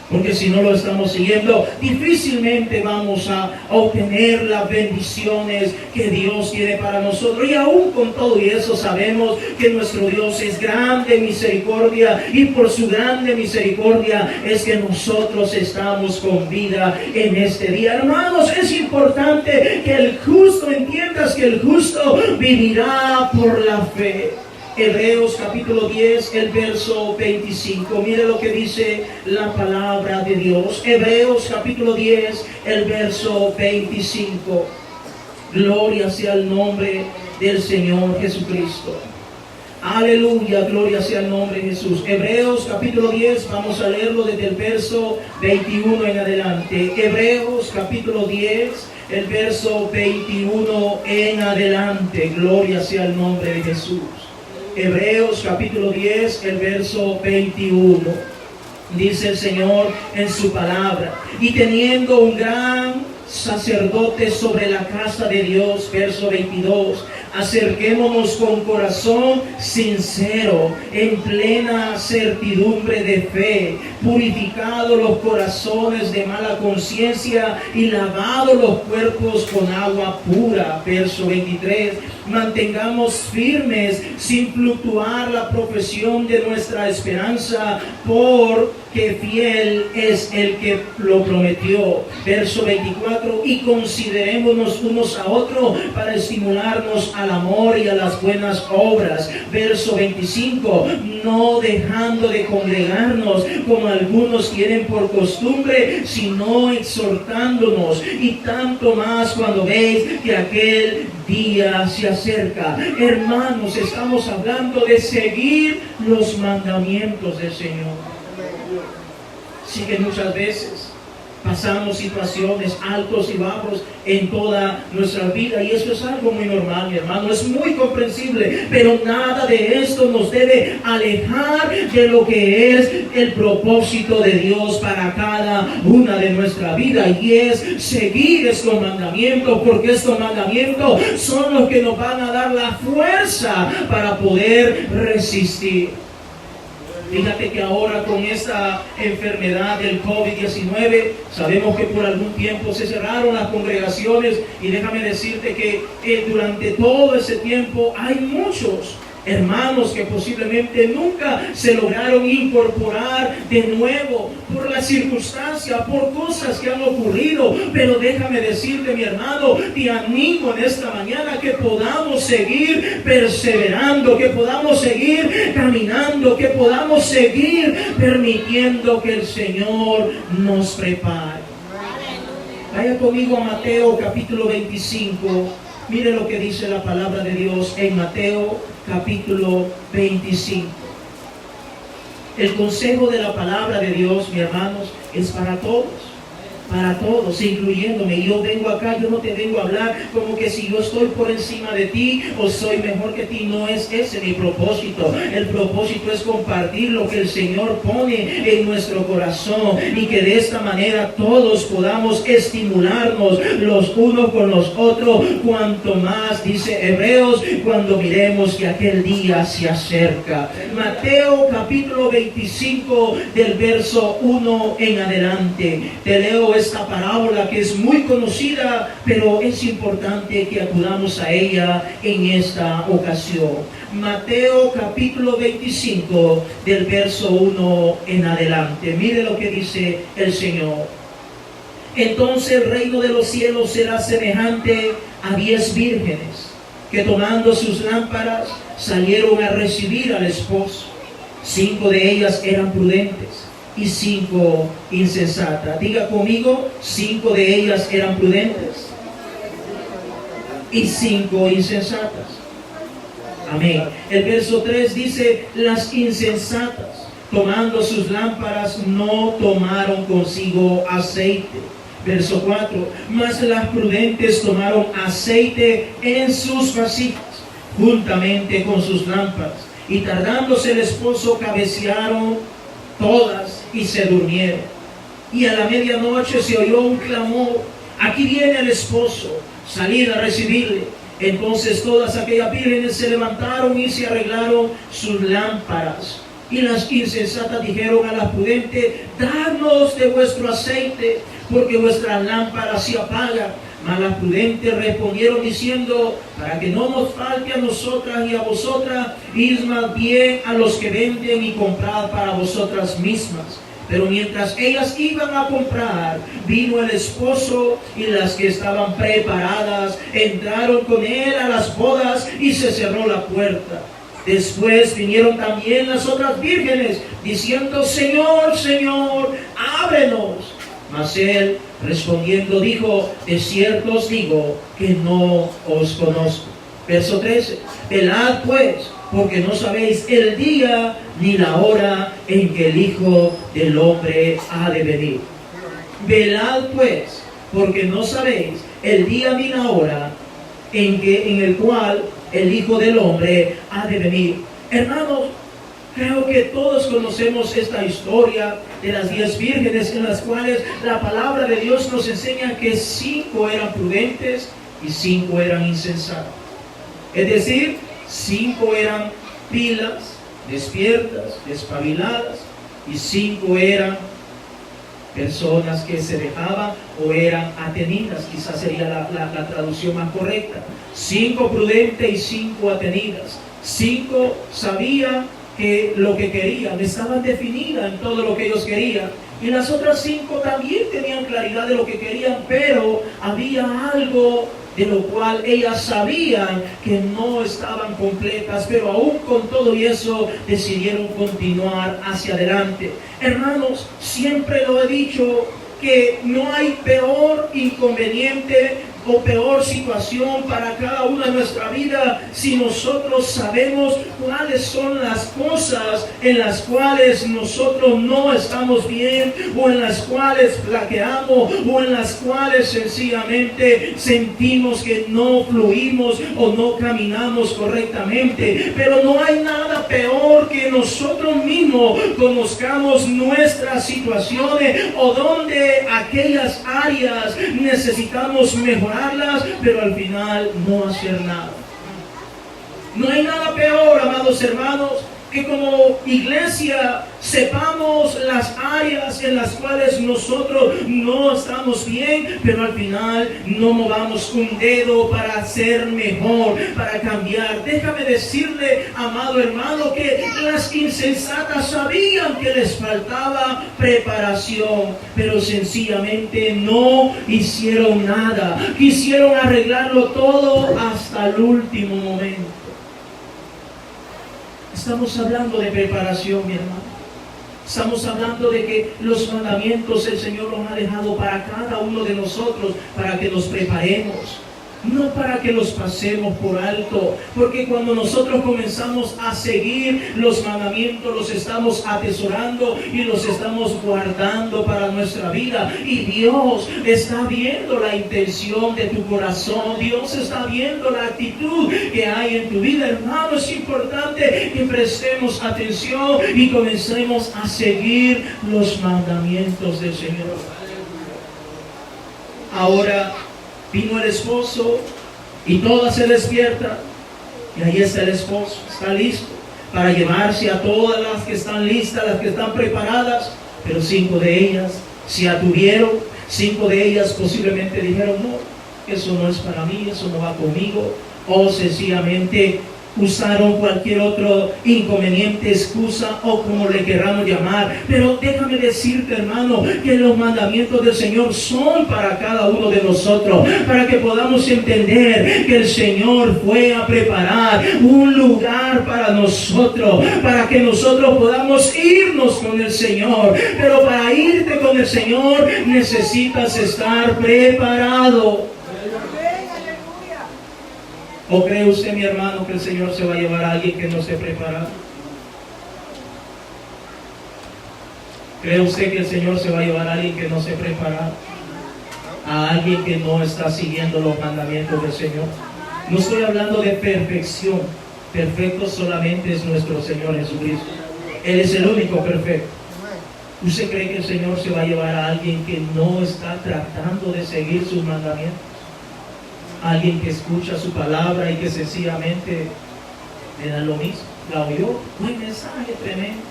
Porque si no lo estamos siguiendo, difícilmente vamos a obtener las bendiciones que Dios tiene para nosotros. Y aún con todo y eso sabemos que nuestro Dios es grande en misericordia, y por su grande misericordia es que nosotros estamos con vida en este día. Hermanos, es importante que el justo, entiendas que el justo vivirá por la fe. Hebreos capítulo 10, el verso 25. Mire lo que dice la palabra de Dios. Hebreos capítulo 10, el verso 25. Gloria sea el nombre del Señor Jesucristo. Aleluya, gloria sea el nombre de Jesús. Hebreos capítulo 10, vamos a leerlo desde el verso 21 en adelante. Hebreos capítulo 10, el verso 21 en adelante. Gloria sea el nombre de Jesús. Hebreos capítulo 10, el verso 21. Dice el Señor en su palabra: y teniendo un gran sacerdote sobre la casa de Dios, verso 22, acerquémonos con corazón sincero, en plena certidumbre de fe, purificados los corazones de mala conciencia y lavados los cuerpos con agua pura, verso 23, mantengamos firmes sin fluctuar la profesión de nuestra esperanza, porque fiel es el que lo prometió, verso 24, y considerémonos unos a otros para estimularnos al amor y a las buenas obras, verso 25, no dejando de congregarnos como algunos tienen por costumbre, sino exhortándonos, y tanto más cuando veis que aquel día se acerca. Hermanos, estamos hablando de seguir los mandamientos del Señor. Sí, que muchas veces pasamos situaciones altos y bajos en toda nuestra vida, y eso es algo muy normal, mi hermano, es muy comprensible, pero nada de esto nos debe alejar de lo que es el propósito de Dios para cada una de nuestra vida, y es seguir estos mandamientos, porque estos mandamientos son los que nos van a dar la fuerza para poder resistir. Fíjate que ahora con esta enfermedad del COVID-19, sabemos que por algún tiempo se cerraron las congregaciones, y déjame decirte que durante todo ese tiempo hay muchos hermanos que posiblemente nunca se lograron incorporar de nuevo por la circunstancia, por cosas que han ocurrido. Pero déjame decirte, mi hermano, te animo en esta mañana que podamos seguir perseverando, que podamos seguir caminando, que podamos seguir permitiendo que el Señor nos prepare. Vaya conmigo a Mateo capítulo 25. Mire lo que dice la palabra de Dios en Mateo capítulo 25. El consejo de la palabra de Dios, mis hermanos, es para todos. para todos, incluyéndome. Yo vengo acá, yo no te vengo a hablar como que si yo estoy por encima de ti o soy mejor que ti. No es ese mi propósito. El propósito es compartir lo que el Señor pone en nuestro corazón y que de esta manera todos podamos estimularnos los unos con los otros. Cuanto más, dice Hebreos, cuando miremos que aquel día se acerca. Mateo capítulo 25 del verso 1 en adelante. Te leo esta parábola que es muy conocida, pero es importante que acudamos a ella en esta ocasión. Mateo capítulo 25 del verso 1 en adelante. Mire lo que dice el Señor. Entonces el reino de los cielos será semejante a 10 vírgenes que tomando sus lámparas salieron a recibir al esposo. 5 de ellas eran prudentes y 5 insensatas. Diga conmigo, 5 de ellas eran prudentes y 5 insensatas. Amén. El verso 3 dice, las insensatas, tomando sus lámparas, no tomaron consigo aceite. Verso 4, mas las prudentes tomaron aceite en sus vasijas, juntamente con sus lámparas. Y tardándose el esposo, cabecearon todas y se durmieron. Y a la medianoche se oyó un clamor, aquí viene el esposo, salid a recibirle. Entonces todas aquellas vírgenes se levantaron y se arreglaron sus lámparas. Y las insensatas dijeron a las prudentes, dadnos de vuestro aceite, porque vuestras lámparas se apagan. Mas las prudentes respondieron diciendo, para que no nos falte a nosotras y a vosotras, id más bien a los que venden y comprad para vosotras mismas. Pero mientras ellas iban a comprar, vino el esposo, y las que estaban preparadas entraron con él a las bodas y se cerró la puerta. Después vinieron también las otras vírgenes, diciendo, Señor, Señor, ábrenos. Mas él respondiendo dijo, de cierto os digo que no os conozco. Verso 13, velad pues, porque no sabéis el día ni la hora en que el Hijo del Hombre ha de venir. Velad pues, porque no sabéis el día ni la hora en el cual el Hijo del Hombre ha de venir. Hermanos, creo que todos conocemos esta historia de las 10 vírgenes, en las cuales la palabra de Dios nos enseña que 5 eran prudentes y 5 eran insensatas. Es decir, 5 eran pilas, despiertas, despabiladas, y 5 eran personas que se dejaban o eran atenidas, quizás sería la traducción más correcta. 5 prudentes y 5 atenidas. 5 sabían que lo que querían, estaban definidas en todo lo que ellos querían. Y las otras 5 también tenían claridad de lo que querían, pero había algo de lo cual ellas sabían que no estaban completas, pero aún con todo y eso decidieron continuar hacia adelante. Hermanos, siempre lo he dicho, que no hay peor inconveniente o peor situación para cada una de nuestra vida si nosotros sabemos cuáles son las cosas en las cuales nosotros no estamos bien, o en las cuales flaqueamos, o en las cuales sencillamente sentimos que no fluimos o no caminamos correctamente. Pero no hay nada peor que nosotros mismos conozcamos nuestras situaciones o donde aquellas áreas necesitamos mejorar, pero al final no hacer nada. No hay nada peor, amados hermanos, que como iglesia sepamos las áreas en las cuales nosotros no estamos bien, pero al final no movamos un dedo para ser mejor, para cambiar. Déjame decirle, amado hermano, que las insensatas sabían que les faltaba preparación, pero sencillamente no hicieron nada. Quisieron arreglarlo todo hasta el último momento. Estamos hablando de preparación, mi hermano. Estamos hablando de que los mandamientos el Señor nos ha dejado para cada uno de nosotros, para que nos preparemos, no para que los pasemos por alto, porque cuando nosotros comenzamos a seguir los mandamientos, los estamos atesorando y los estamos guardando para nuestra vida. Y Dios está viendo la intención de tu corazón, Dios está viendo la actitud que hay en tu vida, hermano. Es importante que prestemos atención y comencemos a seguir los mandamientos del Señor. Ahora vino el esposo y todas se despiertan, y ahí está el esposo, está listo para llevarse a todas las que están listas, las que están preparadas, pero 5 de ellas se atuvieron, 5 de ellas posiblemente dijeron: no, eso no es para mí, eso no va conmigo, o sencillamente usaron cualquier otro inconveniente, excusa o como le queramos llamar. Pero déjame decirte, hermano, que los mandamientos del Señor son para cada uno de nosotros, para que podamos entender que el Señor fue a preparar un lugar para nosotros, para que nosotros podamos irnos con el Señor. Pero para irte con el Señor necesitas estar preparado. ¿O cree usted, mi hermano, que el Señor se va a llevar a alguien que no esté preparado? ¿Cree usted que el Señor se va a llevar a alguien que no esté preparado? A alguien que no está siguiendo los mandamientos del Señor. No estoy hablando de perfección. Perfecto solamente es nuestro Señor Jesucristo. Él es el único perfecto. ¿Usted cree que el Señor se va a llevar a alguien que no está tratando de seguir sus mandamientos? Alguien que escucha su palabra y que sencillamente le da lo mismo. La oyó, buen mensaje, tremendo.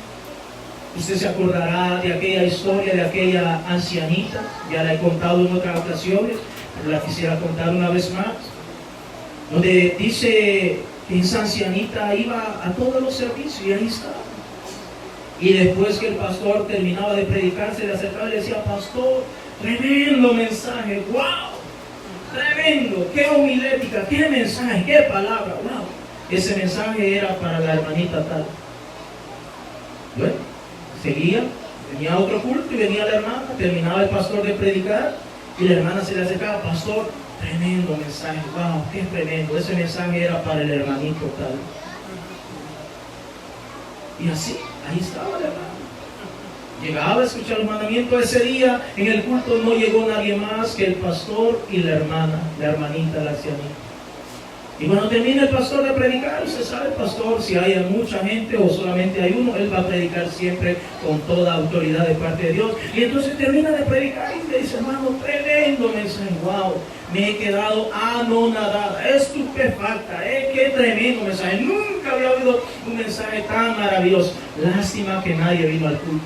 Usted se acordará de aquella historia de aquella ancianita, ya la he contado en otras ocasiones, pero la quisiera contar una vez más, donde dice que esa ancianita iba a todos los servicios y ahí estaba. Y después que el pastor terminaba de predicar, se le acercaba y le decía: pastor, tremendo mensaje, wow. Tremendo, qué homilética, qué mensaje, qué palabra, wow. Ese mensaje era para la hermanita tal. Bueno, seguía, venía otro culto y venía la hermana, terminaba el pastor de predicar y la hermana se le acercaba: pastor, tremendo mensaje, wow, qué tremendo. Ese mensaje era para el hermanito tal. Y así, ahí estaba la hermana. Llegaba a escuchar los mandamientos. Ese día en el culto no llegó nadie más que el pastor y la hermana, la hermanita, la ancianita. Y cuando termina el pastor de predicar, usted sabe, el pastor, si hay mucha gente o solamente hay uno, él va a predicar siempre con toda autoridad de parte de Dios. Y entonces termina de predicar y le dice: hermano, tremendo mensaje, wow, me he quedado anonadada, estupefacta, qué tremendo mensaje. Nunca había oído un mensaje tan maravilloso. Lástima que nadie vino al culto.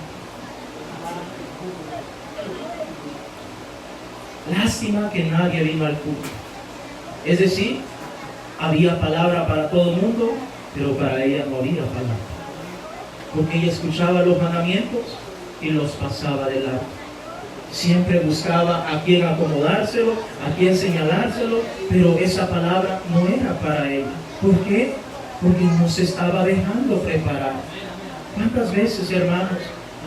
Lástima que nadie vino al culto. Es decir, había palabra para todo el mundo, pero para ella no había palabra. Porque ella escuchaba los mandamientos y los pasaba de largo. Siempre buscaba a quién acomodárselo, a quién señalárselo, pero esa palabra no era para ella. ¿Por qué? Porque no se estaba dejando preparar. ¿Cuántas veces, hermanos,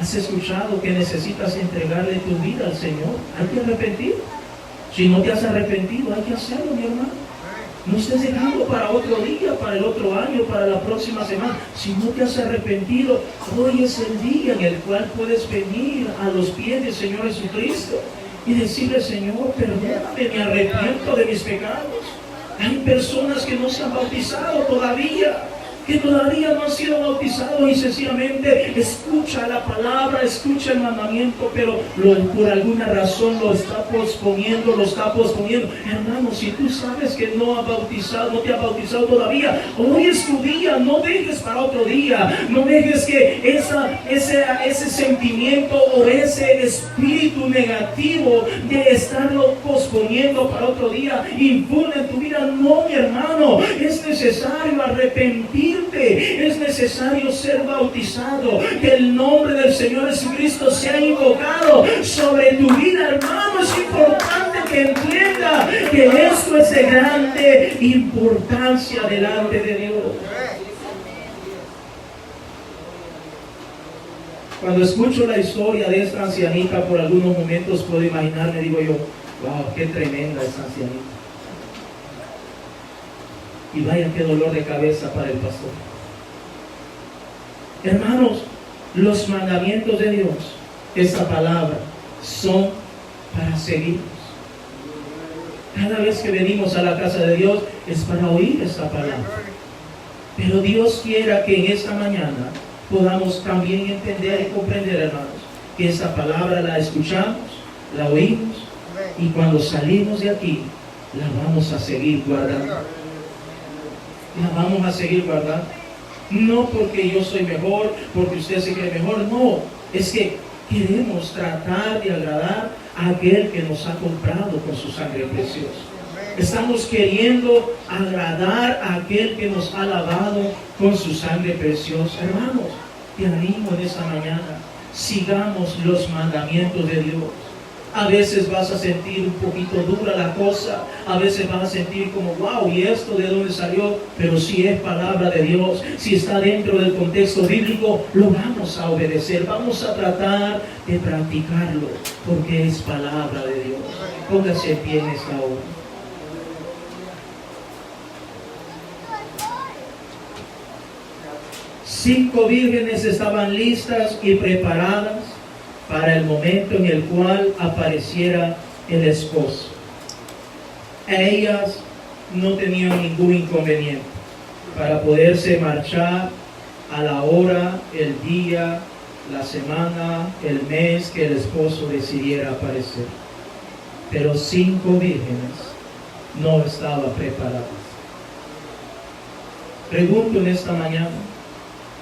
has escuchado que necesitas entregarle tu vida al Señor? Hay que arrepentir. Si no te has arrepentido, hay que hacerlo, mi hermano. No estés dejando para otro día, para el otro año, para la próxima semana. Si no te has arrepentido, hoy es el día en el cual puedes venir a los pies del Señor Jesucristo y decirle: Señor, perdóname, me arrepiento de mis pecados. Hay personas que no se han bautizado todavía, que todavía no han sido bautizados y sencillamente escucha la palabra, escucha el mandamiento, pero por alguna razón lo está posponiendo. Hermano, si tú sabes que no te ha bautizado todavía, hoy es tu día. No dejes para otro día, no dejes que ese sentimiento o ese espíritu negativo de estarlo posponiendo para otro día infunde en tu vida. No, mi hermano, es necesario arrepentir. Es necesario ser bautizado, que el nombre del Señor Jesucristo sea invocado sobre tu vida, hermano. Es importante que entienda que esto es de grande importancia delante de Dios. Cuando escucho la historia de esta ancianita, por algunos momentos puedo imaginarme, digo yo: wow, qué tremenda esta ancianita. Y vaya qué dolor de cabeza para el pastor. Hermanos, los mandamientos de Dios, esta palabra, son para seguirlos. Cada vez que venimos a la casa de Dios es para oír esta palabra. Pero Dios quiera que en esta mañana podamos también entender y comprender, hermanos, que esta palabra la escuchamos, la oímos, y cuando salimos de aquí, la vamos a seguir guardando. La vamos a seguir guardando. No porque yo soy mejor, porque usted se cree mejor, no. Es que queremos tratar de agradar a aquel que nos ha comprado con su sangre preciosa. Estamos queriendo agradar a aquel que nos ha lavado con su sangre preciosa. Hermanos, te animo en esta mañana. Sigamos los mandamientos de Dios. A veces vas a sentir un poquito dura la cosa, a veces vas a sentir como, wow, ¿y esto de dónde salió? Pero si es palabra de Dios, si está dentro del contexto bíblico, lo vamos a obedecer, vamos a tratar de practicarlo, porque es palabra de Dios. Póngase en pie en esta hora. Cinco vírgenes estaban listas y preparadas para el momento en el cual apareciera el esposo. Ellas no tenían ningún inconveniente para poderse marchar a la hora, el día, la semana, el mes que el esposo decidiera aparecer. Pero 5 vírgenes no estaban preparadas. Pregunto en esta mañana,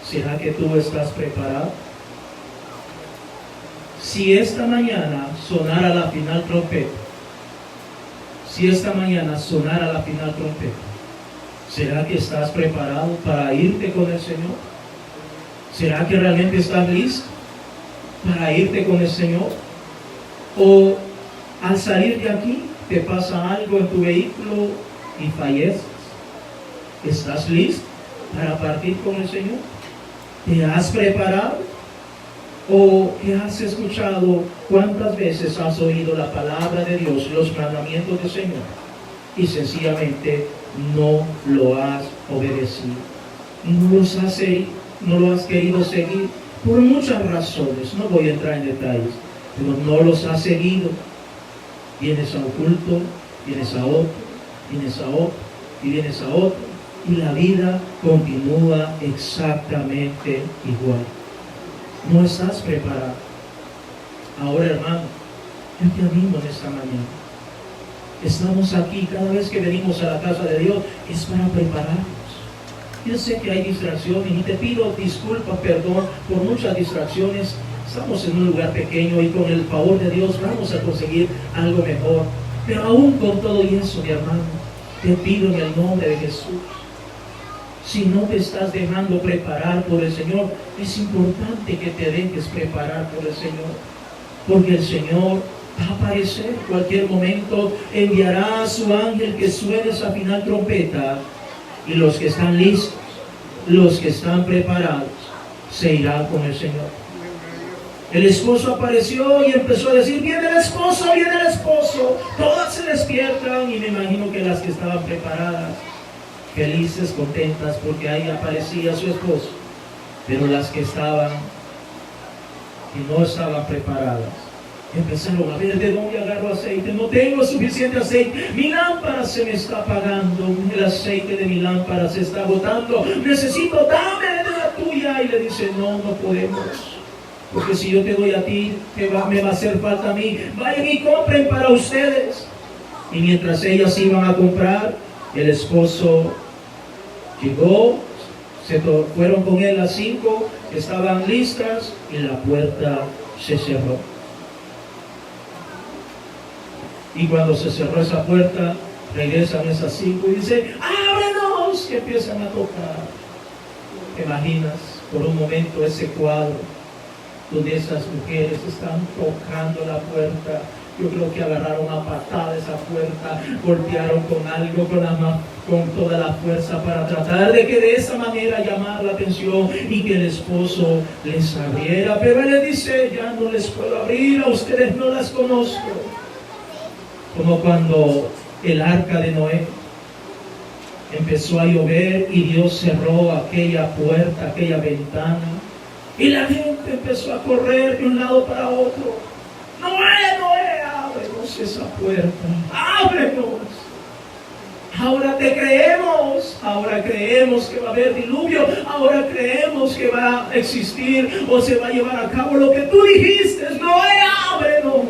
¿será que tú estás preparado? Si esta mañana sonara la final trompeta, ¿será que estás preparado para irte con el Señor? ¿Será que realmente estás listo para irte con el Señor? ¿O al salir de aquí te pasa algo en tu vehículo y falleces? ¿Estás listo para partir con el Señor? ¿Te has preparado? ¿O que has escuchado? ¿Cuántas veces has oído la palabra de Dios, los mandamientos del Señor, y sencillamente no lo has obedecido? No lo has querido seguir por muchas razones. No voy a entrar en detalles, pero no los has seguido. Vienes a un culto, vienes a otro, vienes a otro y vienes a otro, y la vida continúa exactamente igual. No estás preparado. Ahora, hermano, yo te animo en esta mañana. Estamos aquí, cada vez que venimos a la casa de Dios es para prepararnos. Yo sé que hay distracciones y te pido disculpas, perdón por muchas distracciones. Estamos en un lugar pequeño y con el favor de Dios vamos a conseguir algo mejor. Pero aún con todo eso, mi hermano, te pido en el nombre de Jesús, si no te estás dejando preparar por el Señor, es importante que te dejes preparar por el Señor, porque el Señor va a aparecer en cualquier momento, enviará a su ángel que suene esa final trompeta, y los que están listos, los que están preparados, se irán con el Señor. El esposo apareció y empezó a decir, viene el esposo, viene el esposo. Todas se despiertan y me imagino que las que estaban preparadas, felices, contentas, porque ahí aparecía su esposo. Pero las que no estaban preparadas, empezaron a ver de dónde agarro aceite. No tengo suficiente aceite, mi lámpara se me está apagando, el aceite de mi lámpara se está agotando, necesito, dame de la tuya. Y le dice, no podemos, porque si yo te doy a ti, me va a hacer falta a mí. Vayan y compren para ustedes. Y mientras ellas iban a comprar, el esposo llegó, fueron con él las 5, estaban listas y la puerta se cerró. Y cuando se cerró esa puerta, regresan esas 5 y dicen, ábrenos, que empiezan a tocar. ¿Te imaginas por un momento ese cuadro donde esas mujeres están tocando la puerta? Yo creo que agarraron a patada esa puerta, golpearon con algo, con toda la fuerza para tratar de que de esa manera llamar la atención y que el esposo les abriera. Pero él les dice, ya no les puedo abrir, a ustedes no las conozco. Como cuando el arca de Noé, Empezó a llover y Dios cerró aquella puerta, aquella ventana. Y la gente empezó a correr de un lado para otro. Noé, Noé, ábrenos esa puerta, ábrenos. Ahora te creemos, ahora creemos que va a haber diluvio, ahora creemos que va a existir o se va a llevar a cabo lo que tú dijiste. Noé, ábrenos.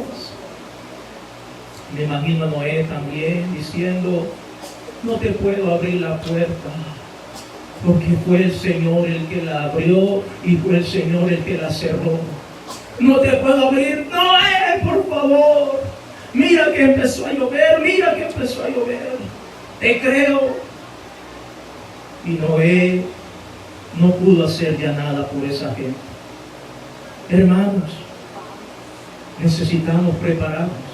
Me imagino a Noé también diciendo, no te puedo abrir la puerta, porque fue el Señor el que la abrió y fue el Señor el que la cerró. No te puedo abrir, Noé, por favor. Mira que empezó a llover, mira que empezó a llover. Te creo. Y Noé no pudo hacer ya nada por esa gente. Hermanos, necesitamos prepararnos.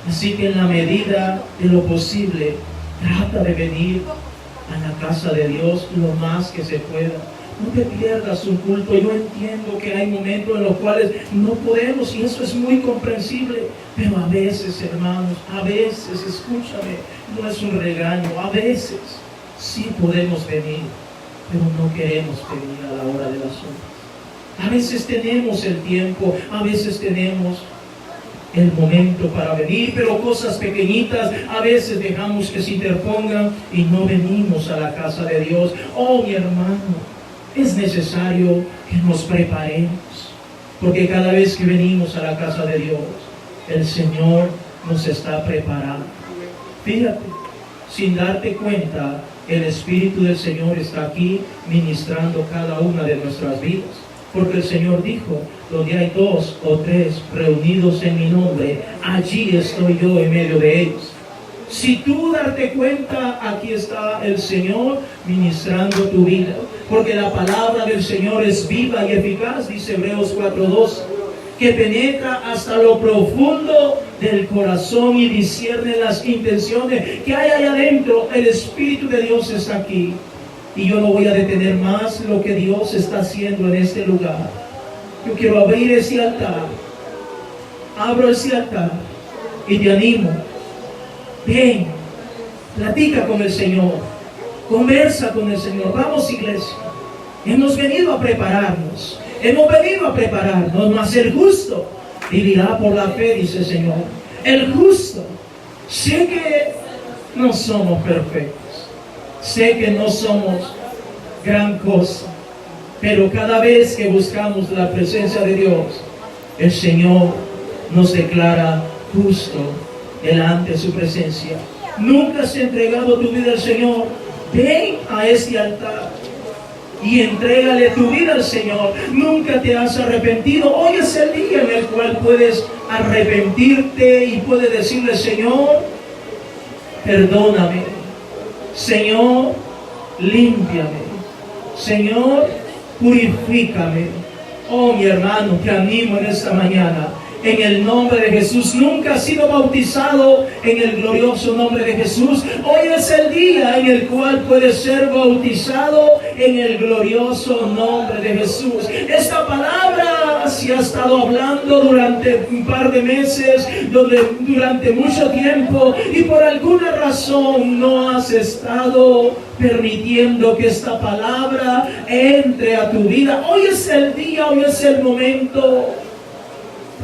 Así que en la medida de lo posible, trata de venir a la casa de Dios lo más que se pueda. No te pierdas un culto. Yo entiendo que hay momentos en los cuales no podemos y eso es muy comprensible. Pero a veces, hermanos, a veces, escúchame, no es un regaño. A veces sí podemos venir, pero no queremos venir a la hora de las horas. A veces tenemos el tiempo, a veces tenemos el momento para venir, pero cosas pequeñitas a veces dejamos que se interpongan y no venimos a la casa de Dios. Oh, mi hermano, es necesario que nos preparemos, porque cada vez que venimos a la casa de Dios, el Señor nos está preparando. Fíjate, sin darte cuenta, el Espíritu del Señor está aquí ministrando cada una de nuestras vidas. Porque el Señor dijo, donde hay 2 o 3 reunidos en mi nombre, allí estoy yo en medio de ellos. Si tú darte cuenta, aquí está el Señor ministrando tu vida. Porque la palabra del Señor es viva y eficaz, dice Hebreos 4:12, que penetra hasta lo profundo del corazón y discierne las intenciones que hay allá adentro. El Espíritu de Dios está aquí. Y yo no voy a detener más lo que Dios está haciendo en este lugar. Yo quiero abrir ese altar. Abro ese altar y te animo. Ven, platica con el Señor. Conversa con el Señor. Vamos, iglesia. Hemos venido a prepararnos. Hemos venido a prepararnos. Mas el justo vivirá por la fe, dice el Señor. El justo. Sé que no somos perfectos. Sé que no somos gran cosa, pero cada vez que buscamos la presencia de Dios, el Señor nos declara justo delante de su presencia. Nunca has entregado tu vida al Señor. Ven a este altar y entrégale tu vida al Señor. Nunca te has arrepentido. Hoy es el día en el cual puedes arrepentirte y puedes decirle, Señor, perdóname. Señor, límpiame. Señor, purifícame. Oh, mi hermano, te animo en esta mañana. En el nombre de Jesús. Nunca has sido bautizado en el glorioso nombre de Jesús. Hoy es el día en el cual puedes ser bautizado en el glorioso nombre de Jesús. Esta palabra se ha estado hablando durante un par de meses, durante mucho tiempo, y por alguna razón no has estado permitiendo que esta palabra entre a tu vida. Hoy es el día, hoy es el momento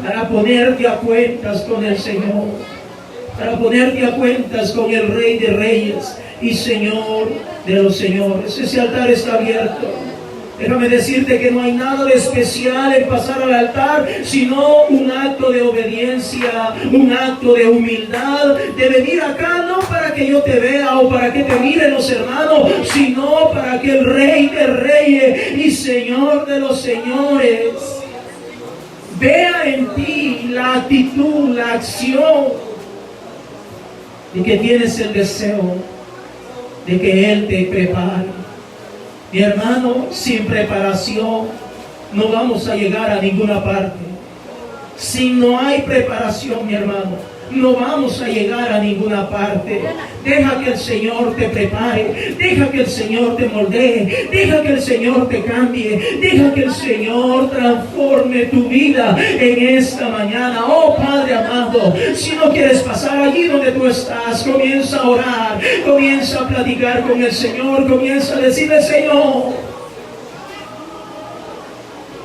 para ponerte a cuentas con el Señor, para ponerte a cuentas con el Rey de Reyes y Señor de los Señores. Ese altar está abierto. Déjame decirte que no hay nada de especial en pasar al altar, sino un acto de obediencia, un acto de humildad, de venir acá no para que yo te vea o para que te miren los hermanos, sino para que el Rey de Reyes y Señor de los Señores vea en ti la actitud, la acción, y que tienes el deseo de que Él te prepare. Mi hermano, sin preparación no vamos a llegar a ninguna parte. Si no hay preparación, mi hermano, no vamos a llegar a ninguna parte. Deja que el Señor te prepare, deja que el Señor te moldee, deja que el Señor te cambie, deja que el Señor transforme tu vida en esta mañana. Oh Padre amado, si no quieres pasar allí donde tú estás, comienza a orar, comienza a platicar con el Señor, comienza a decirle: Señor,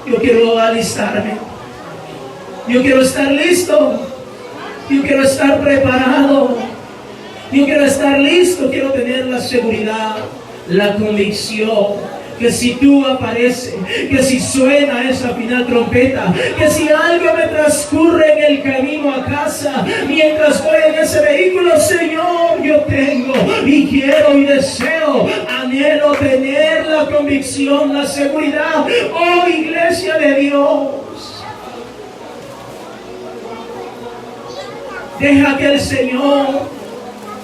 yo quiero alistarme, yo quiero estar listo, yo quiero estar preparado, yo quiero estar listo, quiero tener la seguridad, la convicción que si tú apareces, que si suena esa final trompeta, que si algo me transcurre en el camino a casa, mientras voy en ese vehículo, Señor, yo tengo y quiero y deseo, anhelo tener la convicción, la seguridad. Oh iglesia de Dios, deja que el Señor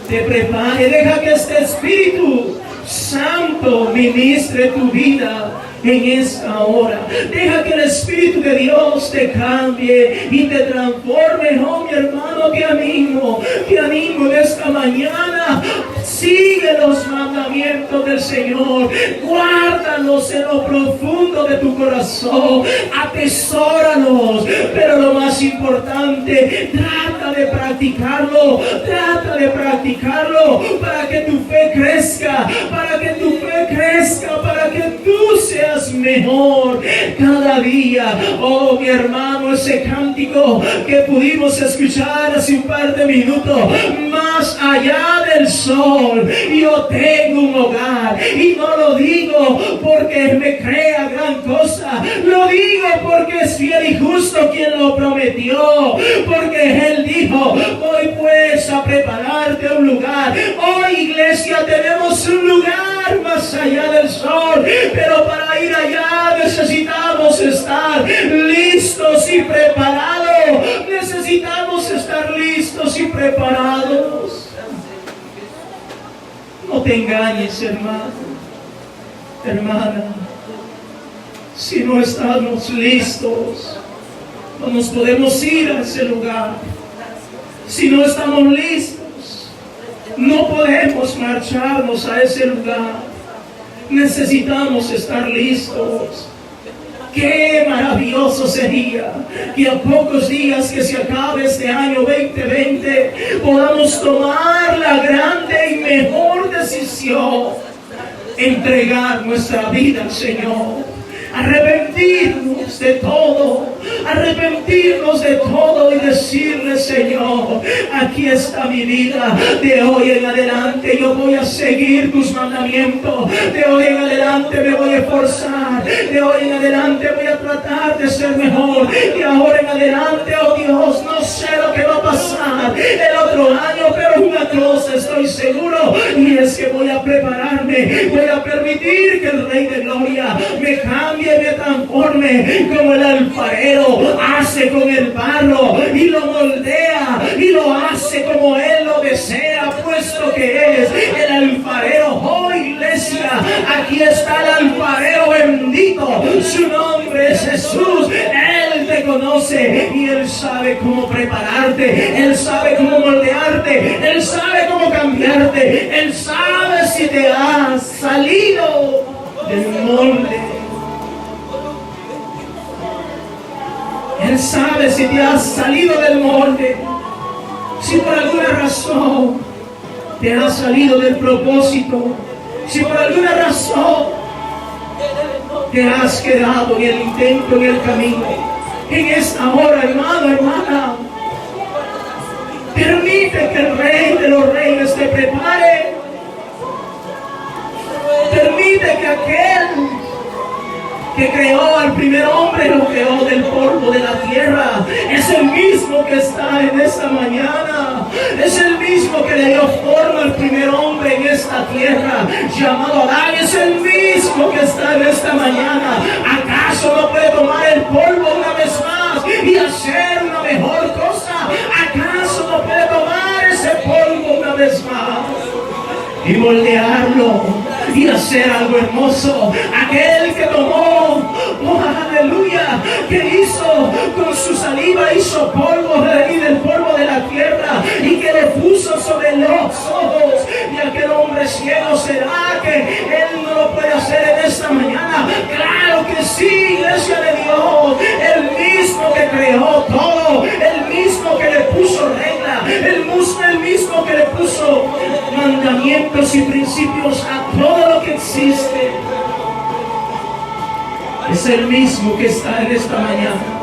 te prepare, deja que este Espíritu Santo ministre tu vida en esta hora. Deja que el Espíritu de Dios te cambie y te transforme. Oh mi hermano, te animo en esta mañana. Sigue los mandamientos del Señor, guárdalos en lo profundo de tu corazón, atesóralos, pero lo más importante, trata de practicarlo para que tu fe crezca, para que tú seas mejor cada día. Oh mi hermano, ese cántico que pudimos escuchar hace un par de minutos: más allá del sol yo tengo un hogar. Y no lo digo porque me crea gran cosa, lo digo porque es fiel y justo quien lo prometió, porque Él dijo: voy pues a prepararte un lugar. Oh iglesia, tenemos un lugar más allá del sol, pero para ir allá necesitamos estar listos y preparados. Necesitamos estar listos y preparados. No te engañes, hermano, hermana. Si no estamos listos, no nos podemos ir a ese lugar. Si no estamos listos, no podemos marcharnos a ese lugar. Necesitamos estar listos. Qué maravilloso sería que a pocos días que se acabe este año 2020 podamos tomar la grande y mejor decisión: entregar nuestra vida al Señor, arrepentirnos de todo y decirle: Señor, aquí está mi vida, de hoy en adelante yo voy a seguir tus mandamientos, de hoy en adelante me voy a esforzar, de hoy en adelante voy a tratar de ser mejor, y ahora en adelante, oh Dios, no sé lo que va a pasar el otro año, pero una cosa estoy seguro, y es que voy a prepararme, voy a permitir que el Rey de Gloria me cambie, me transforme, como el alfarero hace con el barro y lo moldea y lo hace como Él lo desea, puesto que es el alfarero. Oh iglesia, aquí está el alfarero bendito, su nombre es Jesús. Él te conoce y Él sabe cómo prepararte, Él sabe cómo moldearte, Él sabe cómo cambiarte, Él sabe si te has salido del molde. Él sabe si te has salido del molde, si por alguna razón te has salido del propósito, si por alguna razón te has quedado en el intento, en el camino. En esta hora, hermano, hermana, permite que el Rey de los Reyes te prepare. Permite que aquel que creó al primer hombre lo creó del polvo de la tierra. Es el mismo que está en esta mañana. Es el mismo que le dio forma al primer hombre en esta tierra, llamado Adán. Es el mismo que está en esta mañana. ¿Acaso no puede tomar el polvo una vez más y hacer una mejor cosa? ¿Acaso no puede tomar ese polvo una vez más y moldearlo y hacer algo hermoso? Aquel que tomó, oh aleluya, que hizo con su saliva, hizo polvo y del polvo de la la tierra y que le puso sobre los ojos de aquel hombre ciego. ¿Será que Él no lo puede hacer en esta mañana? Claro que sí, iglesia de Dios. El mismo que creó todo, el mismo que le puso regla, el mismo que le puso mandamientos y principios a todo lo que existe, es el mismo que está en esta mañana.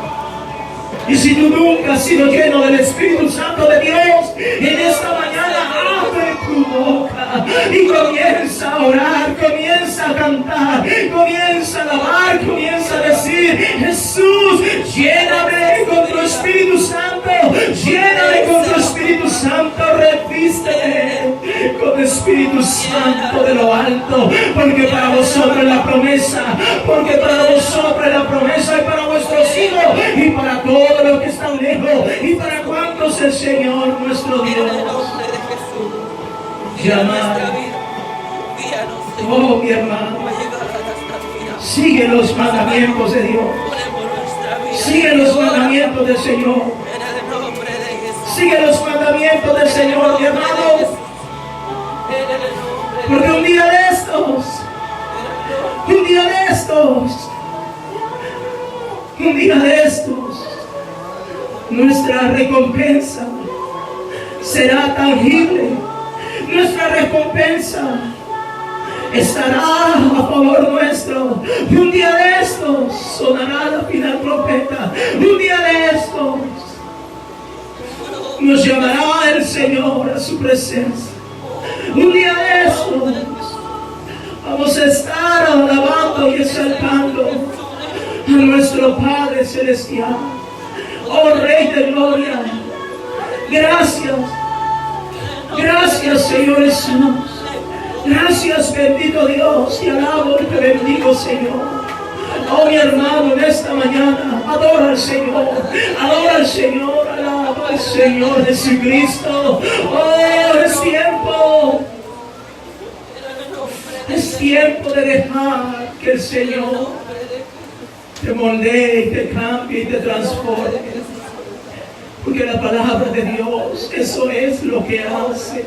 Y si tú nunca has sido lleno del Espíritu Santo de Dios, en esta mañana abre tu boca y comienza a orar, comienza a cantar, comienza a alabar, comienza a decir: Jesús, lléname con tu Espíritu Santo, lléname con tu Espíritu Santo, revísteme con Espíritu Santo de lo alto, porque para vosotros es la promesa, porque para vosotros es la promesa, y para vuestros hijos, y para todos los que están lejos, y para cuantos el Señor nuestro Dios llamar. Oh, mi hermano, sigue los mandamientos de Dios, sigue los mandamientos del Señor, sigue los mandamientos del Señor, mi hermano, porque un día de estos, nuestra recompensa será tangible. Nuestra recompensa estará a favor nuestro. Y un día de estos sonará la final trompeta. Un día de estos nos llamará el Señor a su presencia. Un día de estos vamos a estar alabando y exaltando a nuestro Padre Celestial. Oh Rey de Gloria, gracias Señor Jesús, gracias bendito Dios, te alabo y te bendigo Señor. Oh mi hermano, en esta mañana adora al Señor, alaba al Señor Jesucristo. Oh, es tiempo de dejar que el Señor te moldee y te cambie y te transforme, porque la palabra de Dios, eso es lo que hace: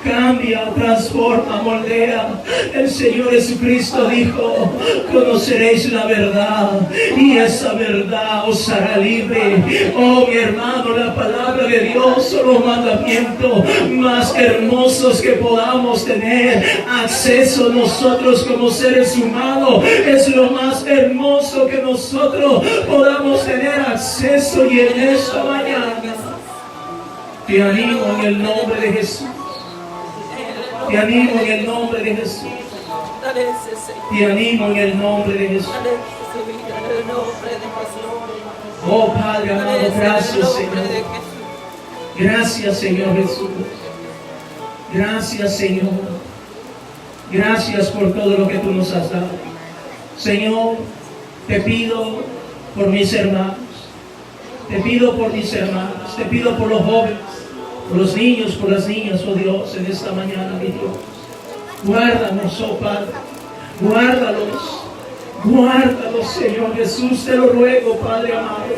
cambia, transforma, moldea. El Señor Jesucristo dijo: conoceréis la verdad y esa verdad os hará libre. Oh mi hermano, la palabra de Dios son los mandamientos más hermosos que podamos tener acceso nosotros como seres humanos. Es lo más hermoso que nosotros podamos tener acceso. Y en esta mañana te animo en el nombre de Jesús. Te animo en el nombre de Jesús. Te animo en el nombre de Jesús. Oh Padre amado, gracias Señor. Gracias Señor Jesús. Gracias Señor. Gracias por todo lo que tú nos has dado. Señor, te pido por mis hermanos. Te pido por mis hermanos. Te pido por los jóvenes, por los niños, por las niñas, oh Dios, en esta mañana, mi Dios. Guárdanos, oh Padre. Guárdalos, Señor Jesús. Te lo ruego, Padre amado,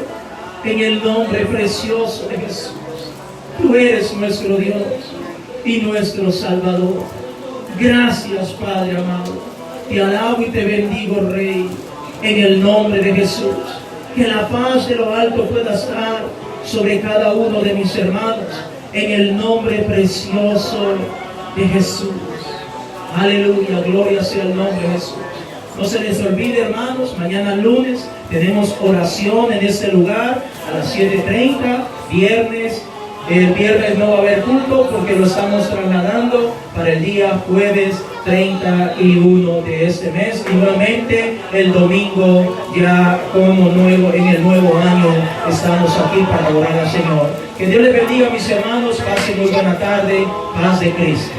en el nombre precioso de Jesús. Tú eres nuestro Dios y nuestro Salvador. Gracias, Padre amado. Te alabo y te bendigo, Rey, en el nombre de Jesús. Que la paz de lo alto pueda estar sobre cada uno de mis hermanos, en el nombre precioso de Jesús. Aleluya, gloria sea el nombre de Jesús. No se les olvide, hermanos, mañana lunes tenemos oración en este lugar a las 7:30, viernes. El viernes no va a haber culto porque lo estamos trasladando para el día jueves 31 de este mes. Y nuevamente el domingo, ya como nuevo en el nuevo año, estamos aquí para adorar al Señor. Que Dios les bendiga, mis hermanos. Pasen muy buena tarde. Paz de Cristo.